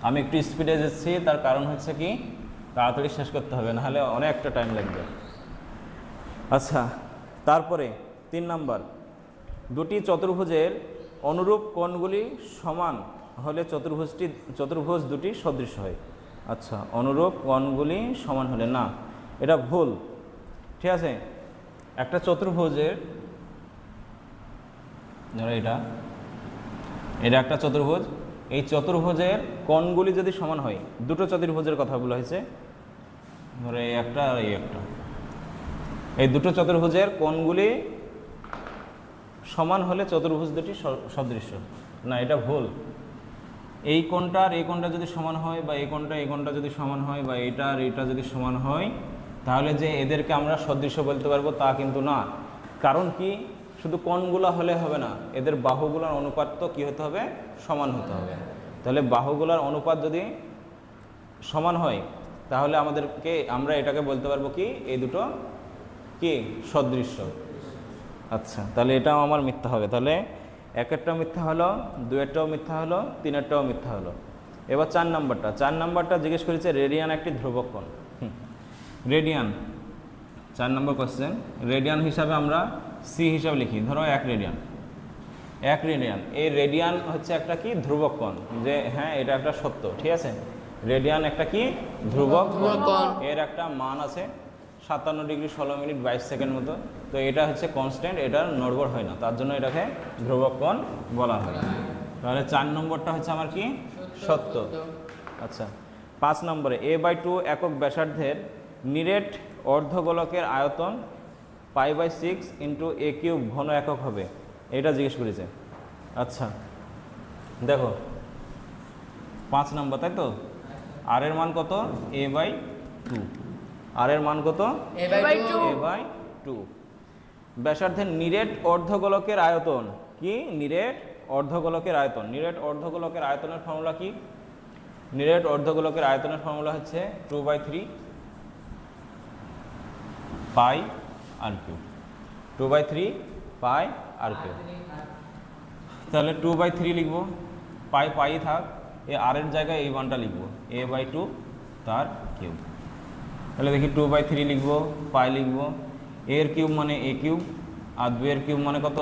আমি একটু স্পিডে যাচ্ছি, তার কারণ হচ্ছে কি তাড়াতাড়ি শেষ করতে হবে, নাহলে অনেকটা টাইম লাগবে। আচ্ছা, তারপরে 3 নম্বর, দুটি চতুর্ভুজের অনুরূপ কোণগুলি সমান হলে চতুর্ভুজ দুটি সদৃশ হয়। আচ্ছা, অনুরূপ কোণগুলি সমান হলে না, এটা ভুল, ঠিক আছে? একটা চতুর্ভুজের, ধরো এটা একটা চতুর্ভুজ, এই চতুর্ভুজের কোণগুলি যদি সমান হয়, দুটো চতুর্ভুজের কথা বলা হয়েছে, ধরো এই একটা আর এই একটা, এই দুটো চতুর্ভুজের কোণগুলি সমান হলে চতুর্ভুজ দুটি সদৃশ্য। না, এটা ভুল। এই কোণটা আর এই কোণটা যদি সমান হয়, বা এই কোণটা যদি সমান হয়, বা এইটা আর এইটা যদি সমান হয়, তাহলে যে এদেরকে আমরা সদৃশ্য বলতে পারবো তা কিন্তু না। কারণ কি, শুধু কোণগুলো হলে হবে না, এদের বাহুগুলোর অনুপাত তো কী হতে হবে? সমান হতে হবে। তাহলে বাহুগুলোর অনুপাত যদি সমান হয় তাহলে আমরা এটাকে বলতে পারবো কি, এই দুটো কি সদৃশ্য। আচ্ছা, তাহলে এটাও আমার মিথ্যা হবে। তাহলে 1-এরটাও মিথ্যা হলো, 2-এরটাও মিথ্যা হলো, 3-এরটাও মিথ্যা হলো। এবার 4 নম্বরটা জিজ্ঞেস করেছে রেডিয়ান একটি ধ্রুবক কোণ। রেডিয়ান 4 নম্বর কোশ্চেন। রেডিয়ান হিসাবে আমরা সি হিসাবে লিখি, ধরো 1 রেডিয়ান। এই রেডিয়ান হচ্ছে একটা কি ধ্রুবক কোণ, যে হ্যাঁ এটা একটা সত্য, ঠিক আছে? রেডিয়ান একটা কি ধ্রুবক কোণ, এর একটা মান আছে 57 ডিগ্রি 16 মিনিট 22 সেকেন্ড মতো। তো এটা হচ্ছে কনস্ট্যান্ট, এটা নড়বড় হয় না, তার জন্য এটাকে ধ্রুবক কোণ বলা হয়। তাহলে 4 নম্বরটা হচ্ছে আমার কি সত্য। আচ্ছা, 5 নম্বরে a/2 একক ব্যাসার্ধের নিরেট অর্ধগোলকের আয়তন π/6 × a³ ঘন একক হবে, এটা জিজ্ঞেস করেছে। আচ্ছা দেখো 5 নম্বর, তাই তো? আর এর মান কত? a/2। আর এর মান কত? a/2। ব্যাসার্ধের নিরেট অর্ধগোলকের আয়তন কি? নিরেট অর্ধগোলকের আয়তনের ফর্মুলা কি? নিরেট অর্ধগোলকের আয়তনের ফর্মুলা হচ্ছে 2/3 πr³। 2/3 πr³। তাহলে 2/3 লিখবো, পাই থাক, এ আর এর জায়গায় এই মানটা লিখবো, a/2 তার কিউব। তাহলে দেখি 2/3 লিখবো, পাই লিখবো, এর কিউব মানে a³, আর 2 এর কিউব মানে কত?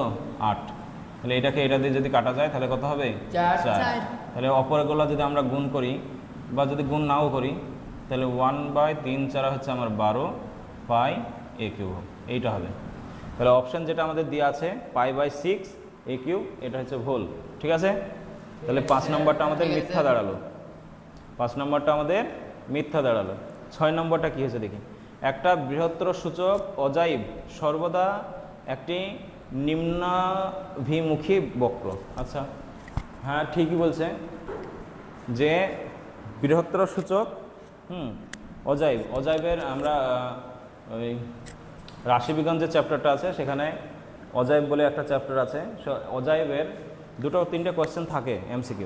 8। তাহলে এটাকে এটা দিয়ে যদি কাটা যায় তাহলে কত হবে? 4। তাহলে অপরগুলো যদি আমরা গুণ করি, বা যদি গুণ নাও করি, তাহলে 1/3 4 হচ্ছে আমার 12 পাই a³, এইটা হবে। তাহলে অপশান যেটা আমাদের দেওয়া আছে π/6 a³, এটা হচ্ছে ভুল, ঠিক আছে? তাহলে 5 নম্বরটা আমাদের মিথ্যা দাঁড়ালো। 6 নম্বরটা কী হয়েছে দেখি। একটা বৃহত্তর সূচক অজাইব সর্বদা একটি নিম্নাভিমুখী বক্র। আচ্ছা হ্যাঁ, ঠিকই বলছে যে বৃহত্তর সূচক অজাইবের আমরা ওই রাশিবিজ্ঞান যে চ্যাপ্টারটা আছে সেখানে অজাইব বলে একটা চ্যাপ্টার আছে। অজাইবের 2-3টে কোয়েশ্চেন থাকে MCQ।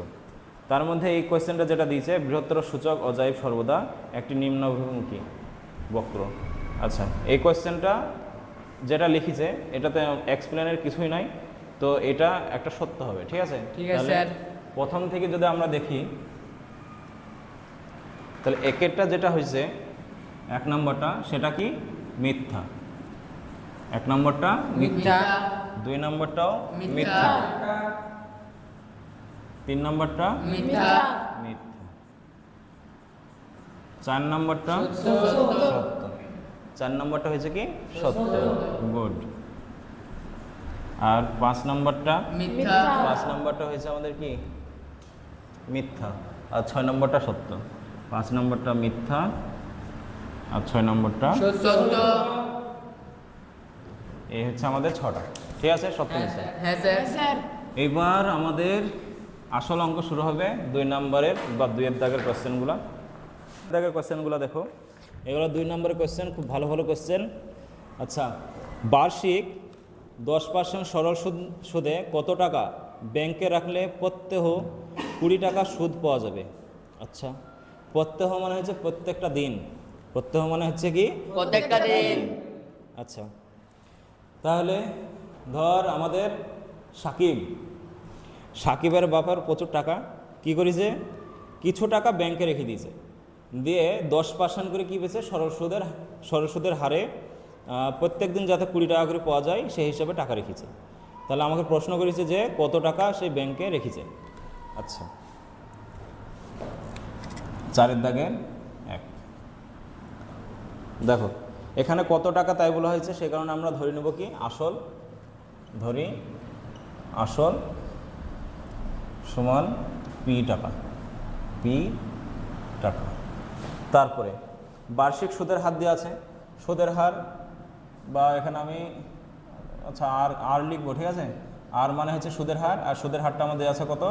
তার মধ্যে এই কোয়েশ্চেনটা যেটা দিয়েছে, বৃহত্তর সূচক অজাইব সর্বদা একটি নিম্নমুখী বক্র। আচ্ছা, এই কোয়েশ্চেনটা যেটা লিখেছে এটাতে এক্সপ্লেনের কিছুই নাই, তো এটা একটা সত্য হবে, ঠিক আছে? ঠিক আছে, তাহলে স্যার। প্রথম থেকে যদি আমরা দেখি, তাহলে একেরটা যেটা হয়েছে 1 নম্বরটা সেটা কি মিথ্যা, 1 নম্বরটা মিথ্যা 2 নম্বরটাও মিথ্যা মিথ্যা, 3 নম্বরটা মিথ্যা মিথ্যা, 4 নম্বরটা সত্য সত্য, 4 নম্বরটা হয়েছে কি সত্য, গুড। আর 5 নম্বরটা মিথ্যা 5 নম্বরটা হয়েছে আমাদের কি মিথ্যা, আর 6 নম্বরটা সত্য। 5 নম্বরটা মিথ্যা আর 6 নম্বরটা সত্য। এই হচ্ছে আমাদের 6টা, ঠিক আছে? সত্য মিথ্যা। হ্যাঁ স্যার। এবার আমাদের আসল অঙ্ক শুরু হবে 2 নম্বরের বা 2 দাগের কোশ্চেনগুলো। দাগের কোশ্চেনগুলো দেখো, এগুলো 2 নম্বরের কোশ্চেন, খুব ভালো ভালো কোশ্চেন। আচ্ছা, বার্ষিক 10% সরল সুদে কত টাকা ব্যাংকে রাখলে প্রত্যহ 20 টাকা সুদ পাওয়া যাবে? আচ্ছা, প্রত্যহ মানে হচ্ছে প্রত্যেকটা দিন, প্রত্যহ মানে হচ্ছে কি প্রত্যেকটা দিন। আচ্ছা, তাহলে ধর আমাদের সাকিবের বাবার প্রচুর টাকা কি করেছে, কিছু টাকা ব্যাংকে রেখে দিয়েছে, দিয়ে 10% করে কী পেয়েছে সরল সুদের হারে প্রত্যেক দিন যাতে 20 টাকা করে পাওয়া যায় সেই হিসাবে টাকা রেখেছে। তাহলে আমাকে প্রশ্ন করেছে যে কত টাকা সেই ব্যাংকে রেখেছে। আচ্ছা, 4 দাগের 1 দেখো, এখানে কত টাকা তাই বলা হয়েছে, সেই কারণে আমরা ধরে নেব কি আসল, ধরি আসল সমান পি টাকা, তারপরে বার্ষিক সুদের হার দেওয়া আছে, সুদের হার বা এখানে আমি আচ্ছা আর লিখবো, ঠিক আছে? আর মানে হচ্ছে সুদের হার, আর সুদের হারটা আমাদের আছে কত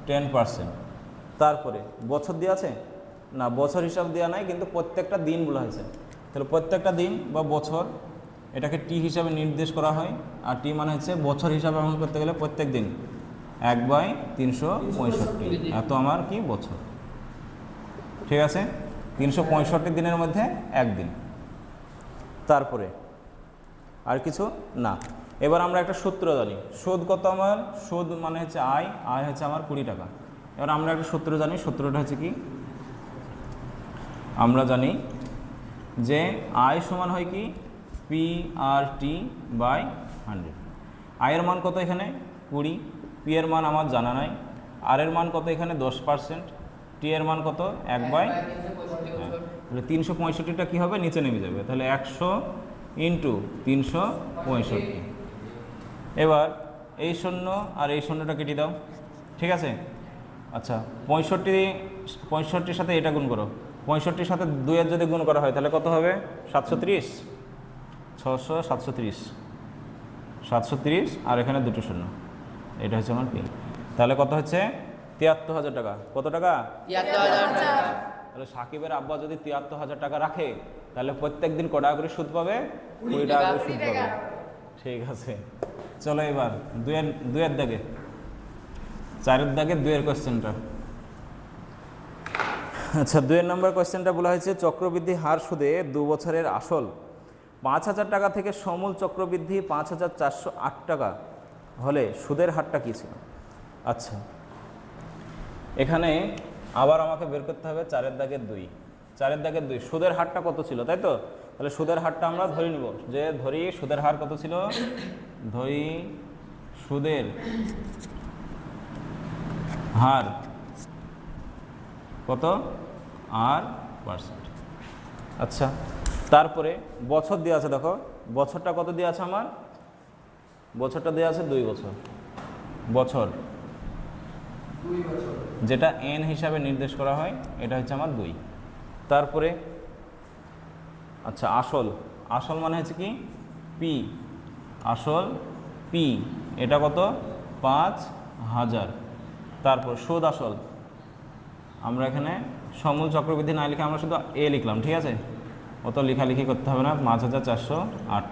10%। তারপরে বছর দেওয়া আছে না, বছর হিসাব দেওয়া নাই, কিন্তু প্রত্যেকটা দিন বলা হয়েছে। তাহলে প্রত্যেকটা দিন বা বছর এটাকে টি হিসাবে নির্দেশ করা হয়, আর টি মানে হচ্ছে বছর হিসাবে আমরা করতে গেলে প্রত্যেক দিন 1/365, এত আমার কি বছর, ঠিক আছে? 365 দিনের মধ্যে একদিন। তারপরে আর কিছু না। এবার আমরা একটা সূত্র জানি, সুদ কত আমার, সুদ মানে হচ্ছে আয় হচ্ছে আমার 20 টাকা। এবার আমরা একটা সূত্র জানি, সূত্রটা হচ্ছে কি, আমরা জানি যে আয় সমান হয় কি PRT/100। আয়ের মান কত এখানে 20, পি এর মান আমার জানা নাই, আর এর মান কত এখানে 10%, টি এর মান কত 1/, তাহলে 365টা কী হবে নিচে নেমে যাবে, তাহলে 100 × 365। এবার এই শূন্য আর এই শূন্যটা কেটে দাও, ঠিক আছে? আচ্ছা, 65 সাথে এটা গুণ করো, 65 সাথে 2 এর যদি গুণ করা হয় তাহলে কত হবে 730, 600 730, আর এখানে 2টো শূন্য, এটা হচ্ছে আমার পি। তাহলে কত হচ্ছে 73,000 টাকা। কত টাকা? 73,000 টাকা। তাহলে সাকিবের আব্বা যদি 73,000 টাকা রাখে তাহলে প্রত্যেক দিন ক টাকা করে সুদ পাবে? 20 টাকা করে সুদ পাবে। ঠিক আছে, চলো এবার 2 এর দাগে, 4 এর দাগে 2 এর কোশ্চেনটা। আচ্ছা, 2 নম্বর কোশ্চেনটা বলা হয়েছে চক্রবৃদ্ধি হার সুদে 2 বছরের আসল 5,000 টাকা থেকে সমূল চক্রবৃদ্ধি 5,408 টাকা হলে সুদের হারটা কী ছিল? আচ্ছা, এখানে আবার আমাকে বের করতে হবে 4 এর দাগের 2, 4 এর দাগের 2 সুদের হারটা কত ছিল, তাই তো? তাহলে সুদের হারটা আমরা ধরে নিব, যে ধরি সুদের হার কত ছিল, ধরি সুদের হার কত R%। আচ্ছা, তারপরে বছর দেওয়া আছে, দেখো বছরটা কত দেওয়া আছে আমার, বছরটা দেওয়া আছে 2 বছর, বছর যেটা n হিসাবে নির্দেশ করা হয়, এটা হচ্ছে আমার 2। তারপরে আচ্ছা, আসল মানে হচ্ছে কি পি, আসল পি, এটা কত 5,000। তারপর সুদ আসল, আমরা এখানে সমূল চক্রবৃদ্ধি না লিখে আমরা শুধু এ লিখলাম, ঠিক আছে? অত লেখালেখি করতে হবে না, 5,408।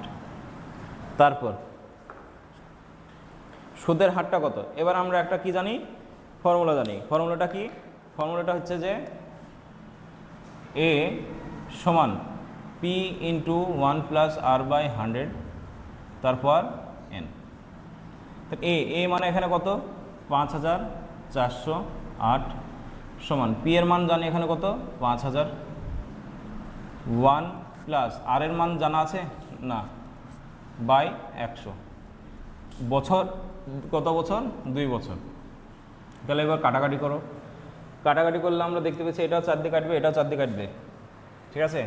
তারপর সুদের হারটা কত, এবার আমরা একটা কি জানি, ফর্মুলা জানি। ফর্মুলাটা কি? ফর্মুলাটা হচ্ছে যে এ সমান P into 1 plus R by 100 তারপর এন। তো এ মানে এখানে কত? 5408 সমান পি এর মান জানি এখানে কত? 5000। 1 প্লাস আর এর মান জানা আছে না, বাই 100। বছর কত বছর? 2 বছর। তাহলে এবার কাটাকাটি করো। কাটাকাটি করলে আমরা দেখতে পাচ্ছি এটাও 4 দিয়ে কাটবে, এটাও 4 দিয়ে কাটবে, ঠিক আছে।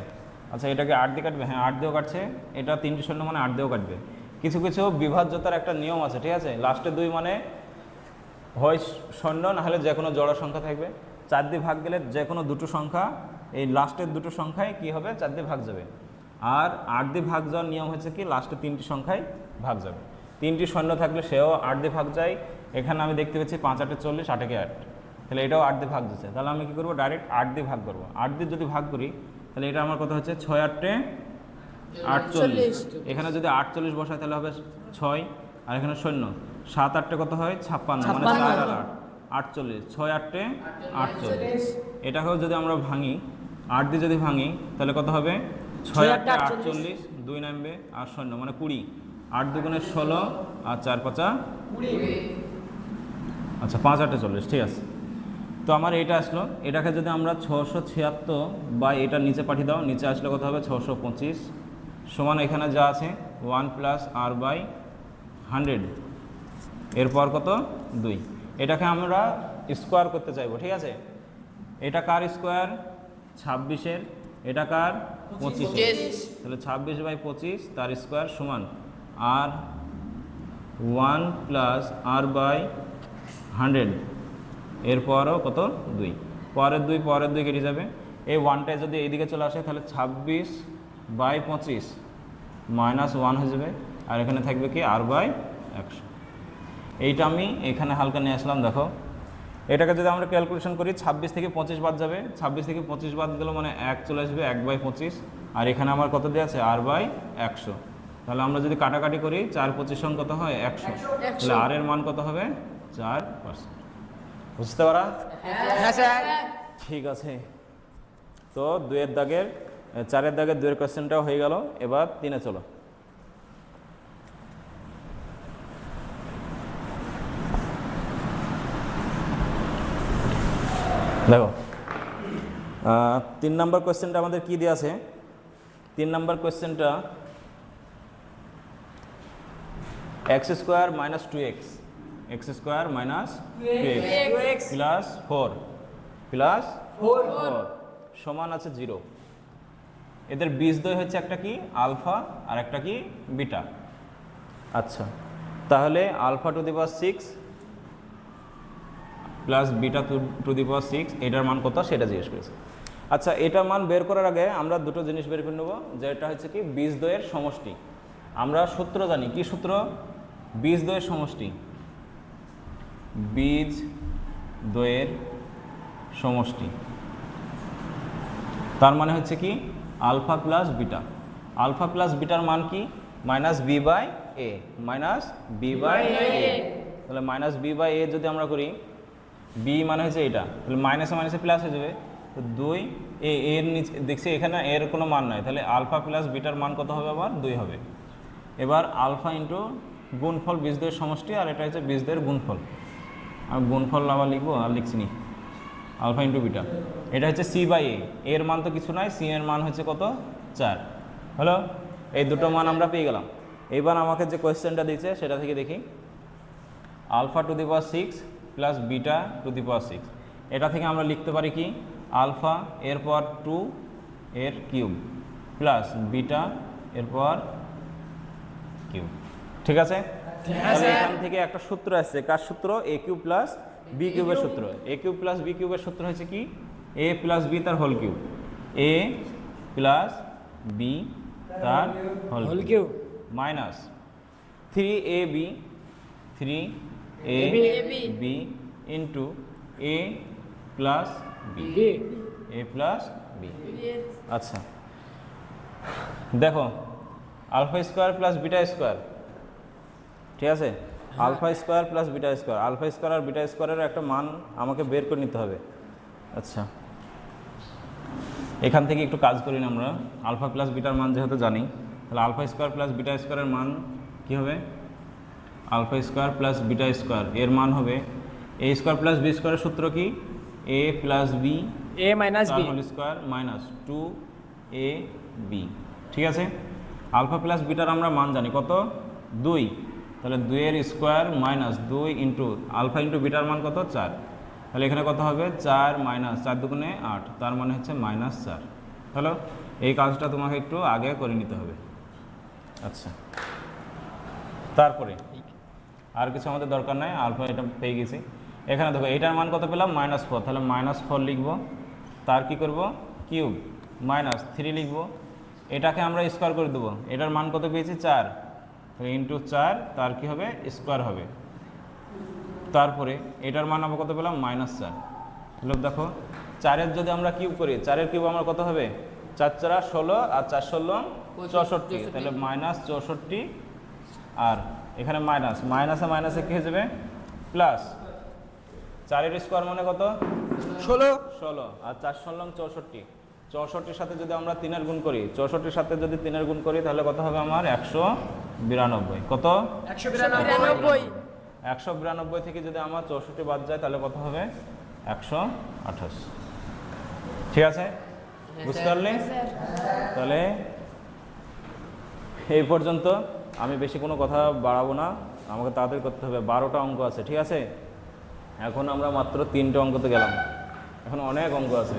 আচ্ছা এটাকে 8 দিয়ে কাটবে, হ্যাঁ 8 দিয়েও কাটছে। এটা 3টি শূন্য মানে 8 দিয়েও কাটবে। কিছু কিছু বিভাজ্যতার একটা নিয়ম আছে, ঠিক আছে। লাস্টে 2 মানে হয় শূন্য, না হলে যে কোনো জড় সংখ্যা থাকবে। 4 দিয়ে ভাগ গেলে যে কোনো দুটো সংখ্যা, এই লাস্টের দুটো সংখ্যায় কি হবে? 4 দিয়ে ভাগ যাবে। আর 8 দিয়ে ভাগ যাওয়ার নিয়ম হচ্ছে কি লাস্টে 3টি সংখ্যায় ভাগ যাবে। 3টি শূন্য থাকলে সেও 8 দিয়ে ভাগ যায়। এখানে আমি দেখতে পাচ্ছি 5 8 40, 8 8। তাহলে এটাও 8 দিয়ে ভাগ দিচ্ছে। তাহলে আমি কী করবো? ডাইরেক্ট 8 দিয়ে ভাগ করবো। 8 দিয়ে যদি ভাগ করি তাহলে এটা আমার কত হচ্ছে? 6 8 48। এখানে যদি 48 বসায় তাহলে হবে 6, আর এখানে শূন্য। 7 8 কত হয়? 56, মানে 4 আর 8 48। 6 8 48। এটাকেও যদি আমরা ভাঙি, 8 দিয়ে যদি ভাঙি তাহলে কত হবে? 6 8 48, 2 নামবে আর শূন্য মানে 20। 8 দুগুণে 16 আর 4 5 20। আচ্ছা 5 8 40, ঠিক আছে। তো আমার এটা আসলো। এটাকে যদি আমরা 676 বা এটা নিচে পাঠিয়ে দাও, নিচে আসলে কত হবে? 625 সমান এখানে যা আছে 1 প্লাস আর বাই 100, এরপর কত? 2। এটাকে আমরা স্কোয়ার করতে চাইবো, ঠিক আছে। এটা কার স্কোয়ার? 26-এর। এটা কার? 25-এর। তাহলে 26 বাই 25 তার স্কোয়ার সমান আর 1 প্লাস আর বাই 100, এরপরও কত? 2। পরের 2 কেটে যাবে। এই 1টায় যদি এইদিকে চলে আসে তাহলে 26 বাই 25 মাইনাস 1 হয়ে যাবে। আর এখানে থাকবে কি? আর বাই 100। এইটা আমি এখানে হালকা নিয়ে আসলাম। দেখো এটাকে যদি আমরা ক্যালকুলেশন করি, 26 থেকে 25 বাদ যাবে। 26 থেকে 25 বাদ গেল মানে 1 চলে আসবে, 1 বাই 25। আর এখানে আমার কত দেওয়া আছে? আর বাই 100। তাহলে আমরা যদি কাটাকাটি করি 4 25 কত হয়? 100। তাহলে আর এর মান কত হবে? 4%। বুঝতে পারা? হ্যাঁ স্যার। ঠিক আছে। তো 4 দাগের 2 এর কোয়েশ্চেনটাও হয়ে গেল। এবার 3-এ চলো। দেখো 3 নম্বর কোয়েশ্চেনটা আমাদের কি দেওয়া আছে? 3 নম্বর কোয়েশ্চেনটা x² minus 2x, x² minus 2x plus 4 plus 4 সমান আছে 0। এদের বীজদ্বয় হচ্ছে একটা কি? আলফা আর একটা কি? বিটা। আচ্ছা তাহলে alpha to the power 6 plus beta to the power 6, এটার মান কত সেটা জিজ্ঞেস করেছে। আচ্ছা এটার মান বের করার আগে আমরা দুটো জিনিস বের করে নেব, যেটা হচ্ছে কি বীজদ্বয়ের সমষ্টি। আমরা সূত্র জানি, কি সূত্র? বীজদ্বয়ের সমষ্টি। বীজদ্বয়ের সমষ্টি তার মানে হচ্ছে কি alpha plus beta. Alpha plus বিটার মান কি? Minus B by A, minus B by A. তাহলে মাইনাস বি বাই এ যদি আমরা করি, বি মানে হচ্ছে এটা, তাহলে মাইনাসে মাইনাসে প্লাস হয়ে যাবে। তো 2 এর নিচে দেখছি এখানে এর কোনো মান নাই, তাহলে আলফা প্লাস বিটার মান কত হবে? আবার 2 হবে। এবার আলফা ইন্টু গুণফল বীজদ্বয়ের সমষ্টি, আর এটা হচ্ছে বীজদ্বয়ের গুণফল। আমি গুণফল আবার লিখবো, আর লিখছি নি। আলফা ইন্টু বিটা, এটা হচ্ছে সি বাই এ। এর মান তো কিছু নাই, সি এর মান হচ্ছে কত? 4। হলো, এই দুটো মান আমরা পেয়ে গেলাম। এবার আমাকে যে কোয়েশ্চেনটা দিয়েছে সেটা থেকে দেখি। Alpha to the power 6 plus beta to the power 6, এটা থেকে আমরা লিখতে পারি কি? আলফা এরপর 2 এর কিউব প্লাস বিটা এরপর কিউব, ঠিক আছে। তাহলে এখান থেকে একটা সূত্র আসছে, কার সূত্র? এ কিউব প্লাস বি কিউবের সূত্র। এ কিউব প্লাস বি কিউবের সূত্র হচ্ছে কি? এ প্লাস বি তার whole cube, A plus B তার whole cube minus 3ab 3ab into A plus B, A plus B. আচ্ছা দেখো alpha square plus beta square, ঠিক আছে। Alpha square plus beta square, alpha square আর beta স্কোয়ারের একটা মান আমাকে বের করে নিতে হবে। আচ্ছা, এখান থেকে একটু কাজ করি না আমরা। আলফা প্লাস বিটার মান যেহেতু জানি, তাহলে আলফা স্কোয়ার প্লাস বিটা স্কোয়ারের মান কী হবে? Alpha square plus beta square এর মান হবে এ স্কোয়ার প্লাস বি স্কোয়ারের সূত্র কি? A plus B A minus B whole square minus 2 A B. ঠিক আছে, আলফা প্লাস বিটার আমরা মান জানি কত? 2, তাহলে 2 এর square minus 2 into alpha into বিটার মান কত? 4। তাহলে এখানে কত হবে? 4 মাইনাস 4 দুগুণে 8, তার মানে হচ্ছে -4। তাহলে এই কাজটা তোমাকে একটু আগে করে নিতে হবে। আচ্ছা, তারপরে আর কিছু আমাদের দরকার নাই, আলফা এটা পেয়ে গেছি। এখানে দেখো এইটার মান কত পেলাম? -4, তাহলে -4 লিখব। তার কি করব? কিউব -3 লিখব। এটাকে আমরা স্কোয়ার করে দেবো। এটার মান কত পেয়েছি? 4, তাহলে ইন্টু 4, তার কি হবে? স্কোয়ার হবে। তারপরে এটার মান আমরা কত পেলাম? -4। তাহলে দেখো 4-এর যদি আমরা কিউব করি, 4-এর কিউব আমার কত হবে? 4 4 16 আর 4 16 64, তাহলে -64। আর এখানে মাইনাস, মাইনাসে মাইনাসে কী হয়ে যাবে? প্লাস। 4-এর স্কোয়ার মানে কত? 16 আর 4 16 64। 64-র সাথে যদি আমরা 3-এর গুণ করি, 64-র সাথে যদি 3-এর গুণ করি, তাহলে কত হবে আমার? 192। কত? 192। 192 থেকে যদি আমার 64 বাদ যায়, তাহলে কত হবে? 128। ঠিক আছে, বুঝতে পারলে? স্যার তাহলে এই পর্যন্ত, আমি বেশি কোনো কথা বাড়াবো না, আমাকে তাড়াতাড়ি করতে হবে। 12টা অঙ্ক আছে, ঠিক আছে? এখন আমরা মাত্র 3টে অঙ্কতে গেলাম, এখন অনেক অঙ্ক আছে।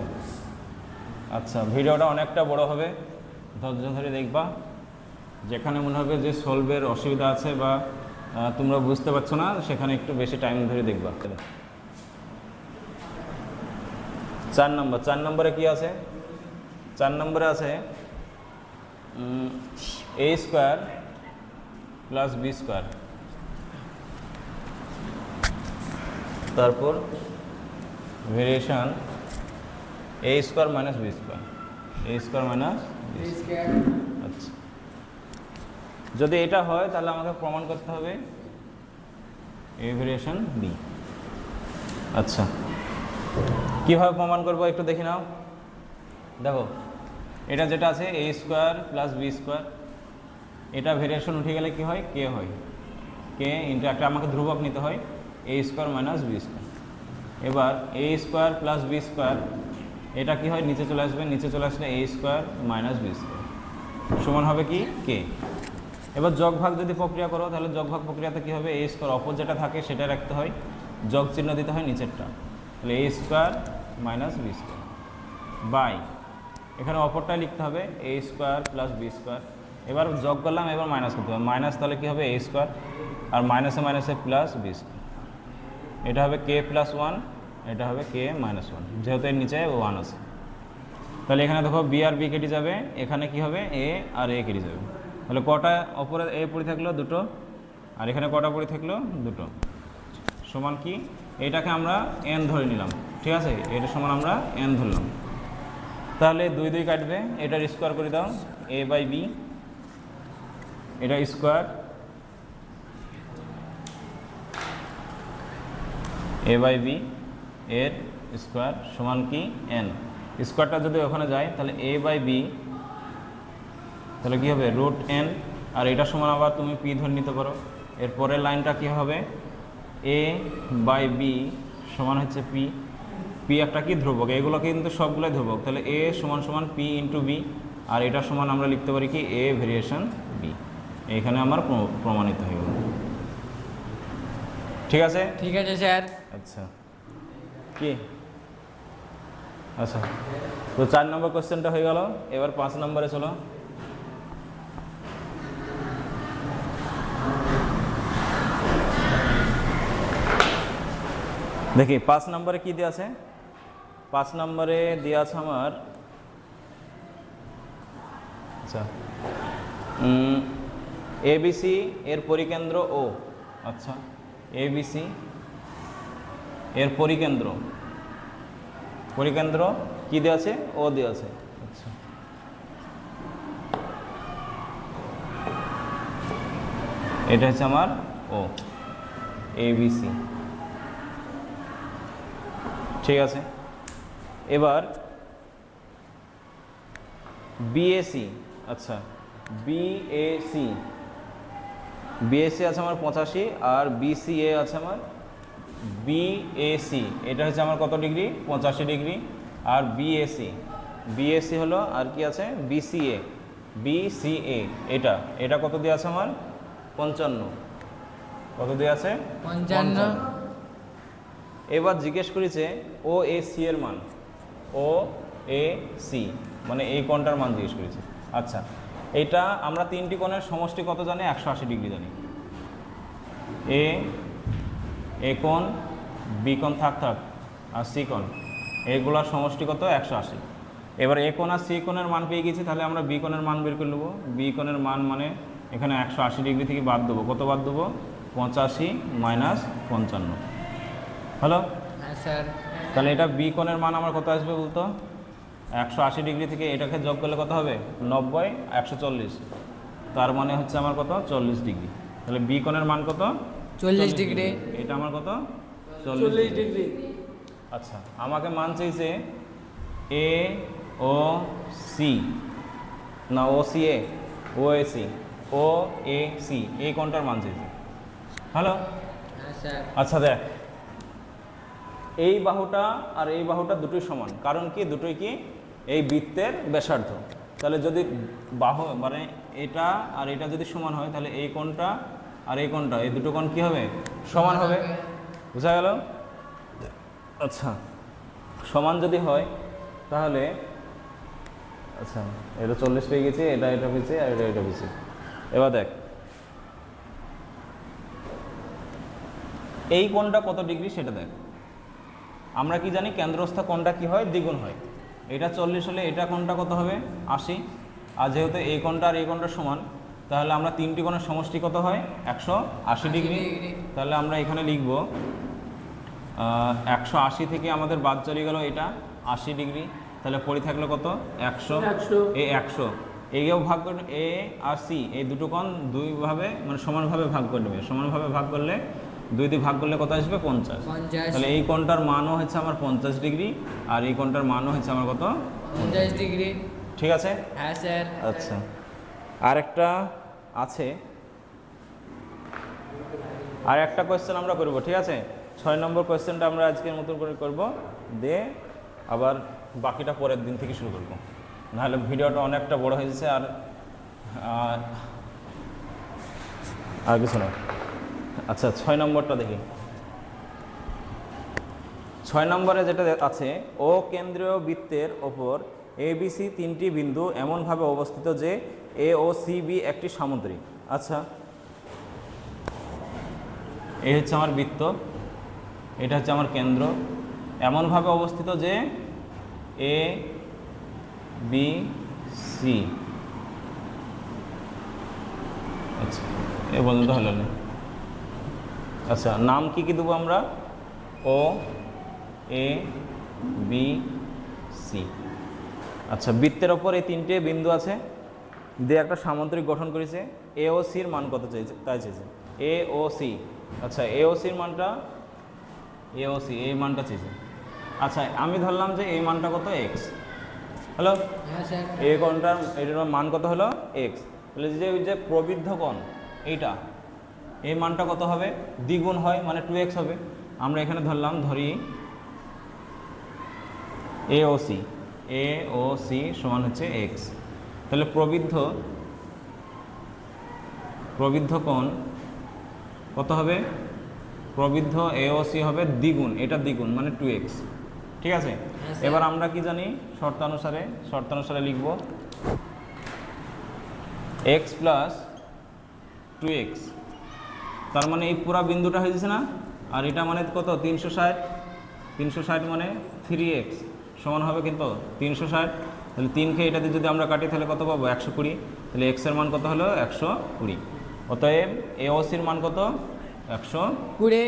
আচ্ছা, ভিডিওটা অনেকটা বড় হবে, ধৈর্য ধরে দেখবা। যেখানে মনে হবে যে সলভের অসুবিধা আছে বা তোমরা বুঝতে পারছো না, সেখানে একটু বেশি টাইম ধরে দেখবা। 4 নম্বর, 4 নম্বরে কি আছে? 4 নম্বরে আছে এ স্কোয়ার প্লাস বি স্কোয়ার, তারপর ভেরিয়েশন এ স্কোয়ার মাইনাস বি স্কোয়ার, এ স্কোয়ার মাইনাস বি স্কোয়ার। আচ্ছা, যদি এটা হয় তাহলে আমাকে প্রমাণ করতে হবে এ ভেরিয়েশন বি। আচ্ছা, কীভাবে প্রমাণ করবো একটু দেখে নাও। দেখো, এটা যেটা আছে এ স্কোয়ার প্লাস বি স্কোয়ার, এটা ভেরিয়েশন উঠে গেলে কি হয়? কে হয়। কে ইন্টু একটা আমাকে ধ্রুবক নিতে হয়, এ স্কোয়ার মাইনাস বি স্কোয়ার। এবার এ স্কোয়ার প্লাস বি স্কোয়ার, এটা কি হয়? নিচে চলে আসবে, নিচে চলে আসলে এ স্কোয়ার মাইনাস বি স্কোয়ার সমান হবে কি? কে। এবার যোগ ভাগ যদি প্রক্রিয়া করো, তাহলে যোগ ভাগ প্রক্রিয়াতে কী হবে? এ স্কোয়ার অপর যেটা থাকে সেটা রাখতে হয়, যোগ চিহ্ন দিতে হয় নিচেরটা, তাহলে A square minus B square by, এখানে অপরটাই লিখতে হবে A square plus B square. এবার যোগ করলাম, এবার মাইনাস করতে হবে, মাইনাস তাহলে কী হবে? এ স্কোয়ার, আর মাইনাসে মাইনাসে প্লাস বি স্কোয়ার। এটা হবে কে প্লাস 1, এটা হবে কে মাইনাস 1, যেহেতু এর নিচে 1 আছে। তাহলে এখানে দেখো বি আর বি কেটে যাবে, এখানে কি হবে? এ আর এ কেটে যাবে। তাহলে কটা ওপরে এ পড়ে থাকলো? 2টো, আর এখানে কটা পড়ে থাকলো? 2টো, সমান কি? এটাকে আমরা এন ধরে নিলাম, ঠিক আছে? এটা সমান আমরা এন ধরলাম। তাহলে 2 2 কাটবে, এটার স্কোয়ার করে দাও, এ বাই বি, এটা স্কোয়ার এ বাই বি এর স্কোয়ার সমান কি? এন। স্কোয়ারটা যদি ওখানে যায়, তাহলে এ বাই বি, তাহলে কী হবে? রুট এন, আর এটা সমান আবার তুমি পি ধরে নিতে পারো। এর পরের লাইনটা কী হবে? এ বাই বি সমান হচ্ছে পি, পি একটা কি? ধ্রুবক, এগুলো কিন্তু সবগুলোই ধ্রুবক। তাহলে এ সমান সমান পি ইন্টু বি, আর এটা সমান আমরা লিখতে পারি কি? এ ভেরিয়েশন বি। এইখানে আমার প্রমাণিত হয়ে গেল, ঠিক আছে? ঠিক আছে স্যার। আচ্ছা, কি? আচ্ছা, তো 4 নম্বর কোশ্চেনটা হয়ে গেল। এবার 5 নম্বরে চলো। দেখি 5 নম্বরে কি দেওয়া আছে। 5 নম্বরে দেওয়া আছে আমার, আচ্ছা, এবিসি এর পরিকেন্দ্র ও। আচ্ছা, এবিসি এর পরিকেন্দ্র, পরিকেন্দ্র কি দেওয়া আছে? ও দেওয়া আছে। আচ্ছা, এটা হচ্ছে আমার ও। ABC। ঠিক আছে, এবার BAC। আচ্ছা, BAC আছে আমার 85, আর BCA আছে আমার BAC, এটা হচ্ছে আমার কত ডিগ্রি? 85 ডিগ্রি। আর BAC হলো, আর কি আছে? BCA, এটা কত দিয়ে আছে আমার? 55। কত দিয়ে আছে? 55। এবার জিজ্ঞেস করেছে OAC এর মান, OAC মানে এই কোণটার মান জিজ্ঞেস করেছে। আচ্ছা, এটা আমরা তিনটি কোণের সমষ্টি কত জানি? 180 ডিগ্রি জানি। এ কোণ, বি কোণ থাক, আর সি কোণ, এগুলোর সমষ্টি কত? 180। এবার এ কোণ আর সি কোণের মান পেয়ে গেছি, তাহলে আমরা বি কোণের মান বের করে নেবো। বি কোণের মান মানে এখানে 180 ডিগ্রি থেকে বাদ দেবো। কত বাদ দেবো? 85 মাইনাস 55। হ্যালো, হ্যাঁ স্যার। তাহলে এটা বি কোণের মান আমার কত আসবে বলতো? 180 ডিগ্রি থেকে এটাকে যোগ করলে কত হবে? 90, 140, তার মানে হচ্ছে আমার কত? 40 ডিগ্রি। তাহলে বি কোণের মান কত? 40 ডিগ্রি। এটা আমার কত? 40 ডিগ্রি। আচ্ছা, আমাকে মান চাইছে AOC, না OCA, OAC, OAC, এই কোণটার মান চাইছে। হ্যালো, হ্যাঁ স্যার। আচ্ছা দেখ, এই বাহুটা আর এই বাহুটা দুটোই সমান, কারণ কি? দুটোই কি? এই বৃত্তের ব্যাসার্ধ। তাহলে যদি বাহু মানে এটা আর এটা যদি সমান হয়, তাহলে এই কোণটা আর এই কোণটা, এই দুটো কোণ কি হবে? সমান হবে। বুঝা গেল? আচ্ছা, সমান যদি হয় তাহলে, আচ্ছা এটা 40 পেয়ে গেছে, এটা পেয়েছে, আর এটা পেয়েছে। এবার দেখ এই কোণটা কত ডিগ্রি সেটা দেখ। আমরা কি জানি? কেন্দ্রস্থ কোণটা কি হয়? দ্বিগুণ হয়। এটা 40 হলে এটা কোণটা কত হবে? 80। আর যেহেতু এই কোণটা আর এই কোণটা সমান, তাহলে আমরা তিনটি কোণের সমষ্টি কত হয়? 180 ডিগ্রি। তাহলে আমরা এখানে লিখব 180 থেকে আমাদের বাদ চলে গেল এটা 80 ডিগ্রি। তাহলে পড়ে থাকলো কত? 100। এই 100 এও ভাগ করে, এ আর সি এই দুটো কোণ দুইভাবে মানে সমানভাবে ভাগ করে নেবে। সমানভাবে ভাগ করলে 2 দিয়ে ভাগ করলে কত আসবে? 50। তাহলে এই কোণটার মানও হচ্ছে আমার 50 ডিগ্রি, আর এই কোণটার মানও হচ্ছে আমার কত? 50 ডিগ্রি। ঠিক আছে? হ্যাঁ স্যার। আচ্ছা, আরেকটা আছে, আর একটা কোয়েশ্চেন আমরা করব। ঠিক আছে, 6 নম্বর কোয়েশ্চেনটা আমরা আজকের মতো করে করব, দিয়ে আবার বাকিটা পরের দিন থেকে শুরু করব, নাহলে ভিডিওটা অনেকটা বড় হয়ে যাচ্ছে। আর কিছু না। আচ্ছা, 6 নম্বরটা দেখি। 6 নম্বরে যেটা আছে, ও কেন্দ্রীয় বৃত্তের ওপর ABC তিনটি বিন্দু এমনভাবে অবস্থিত যে AOCB একটি সামুদ্রিক। আচ্ছা, এই হচ্ছে আমার বৃত্ত, এটা হচ্ছে আমার কেন্দ্র, এমনভাবে অবস্থিত যে ABC। আচ্ছা, এ পর্যন্ত হলো না। আচ্ছা, নাম কি দেবো আমরা? OABC। আচ্ছা, বৃত্তের ওপর এই তিনটে বিন্দু আছে, দিয়ে একটা সামুদ্রিক গঠন করেছে। AOCর মান কত চাইছে? তাই চাইছে AOC। আচ্ছা, AOCর মানটা, AOC এই মানটা চাইছে। আচ্ছা, আমি ধরলাম যে এই মানটা কত? X। হ্যালো, হ্যাঁ স্যার। এই কোণটার এটার মান কত হলো? X। তাহলে যে প্রবৃদ্ধ কোণ এইটা, এই মানটা কত হবে? দ্বিগুণ হয়, মানে 2x হবে। আমরা এখানে ধরি AOC সমান হচ্ছে x। তাহলে প্রবৃদ্ধ কোণ কত হবে? প্রবৃদ্ধ AOC হবে দ্বিগুণ, এটা দ্বিগুণ মানে 2x। ঠিক আছে, এবার আমরা কি জানি? শর্তানুসারে লিখব x প্লাস 2x, তার মানে এই পুরা বিন্দুটা হয়ে যাচ্ছে না? আর এটা মানে কত? 360 মানে 3x সমান হবে কিন্তু 360। তাহলে 3কে এটাতে যদি আমরা কাটি তাহলে কত পাবো? 120। তাহলে x এর মান কত হলো? 120। অতএব AOCর মান কত? 120।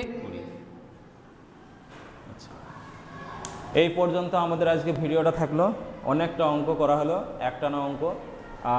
আচ্ছা, এই পর্যন্ত আমাদের আজকে ভিডিওটা থাকলো। অনেকটা অঙ্ক করা হলো, একটানা অঙ্ক।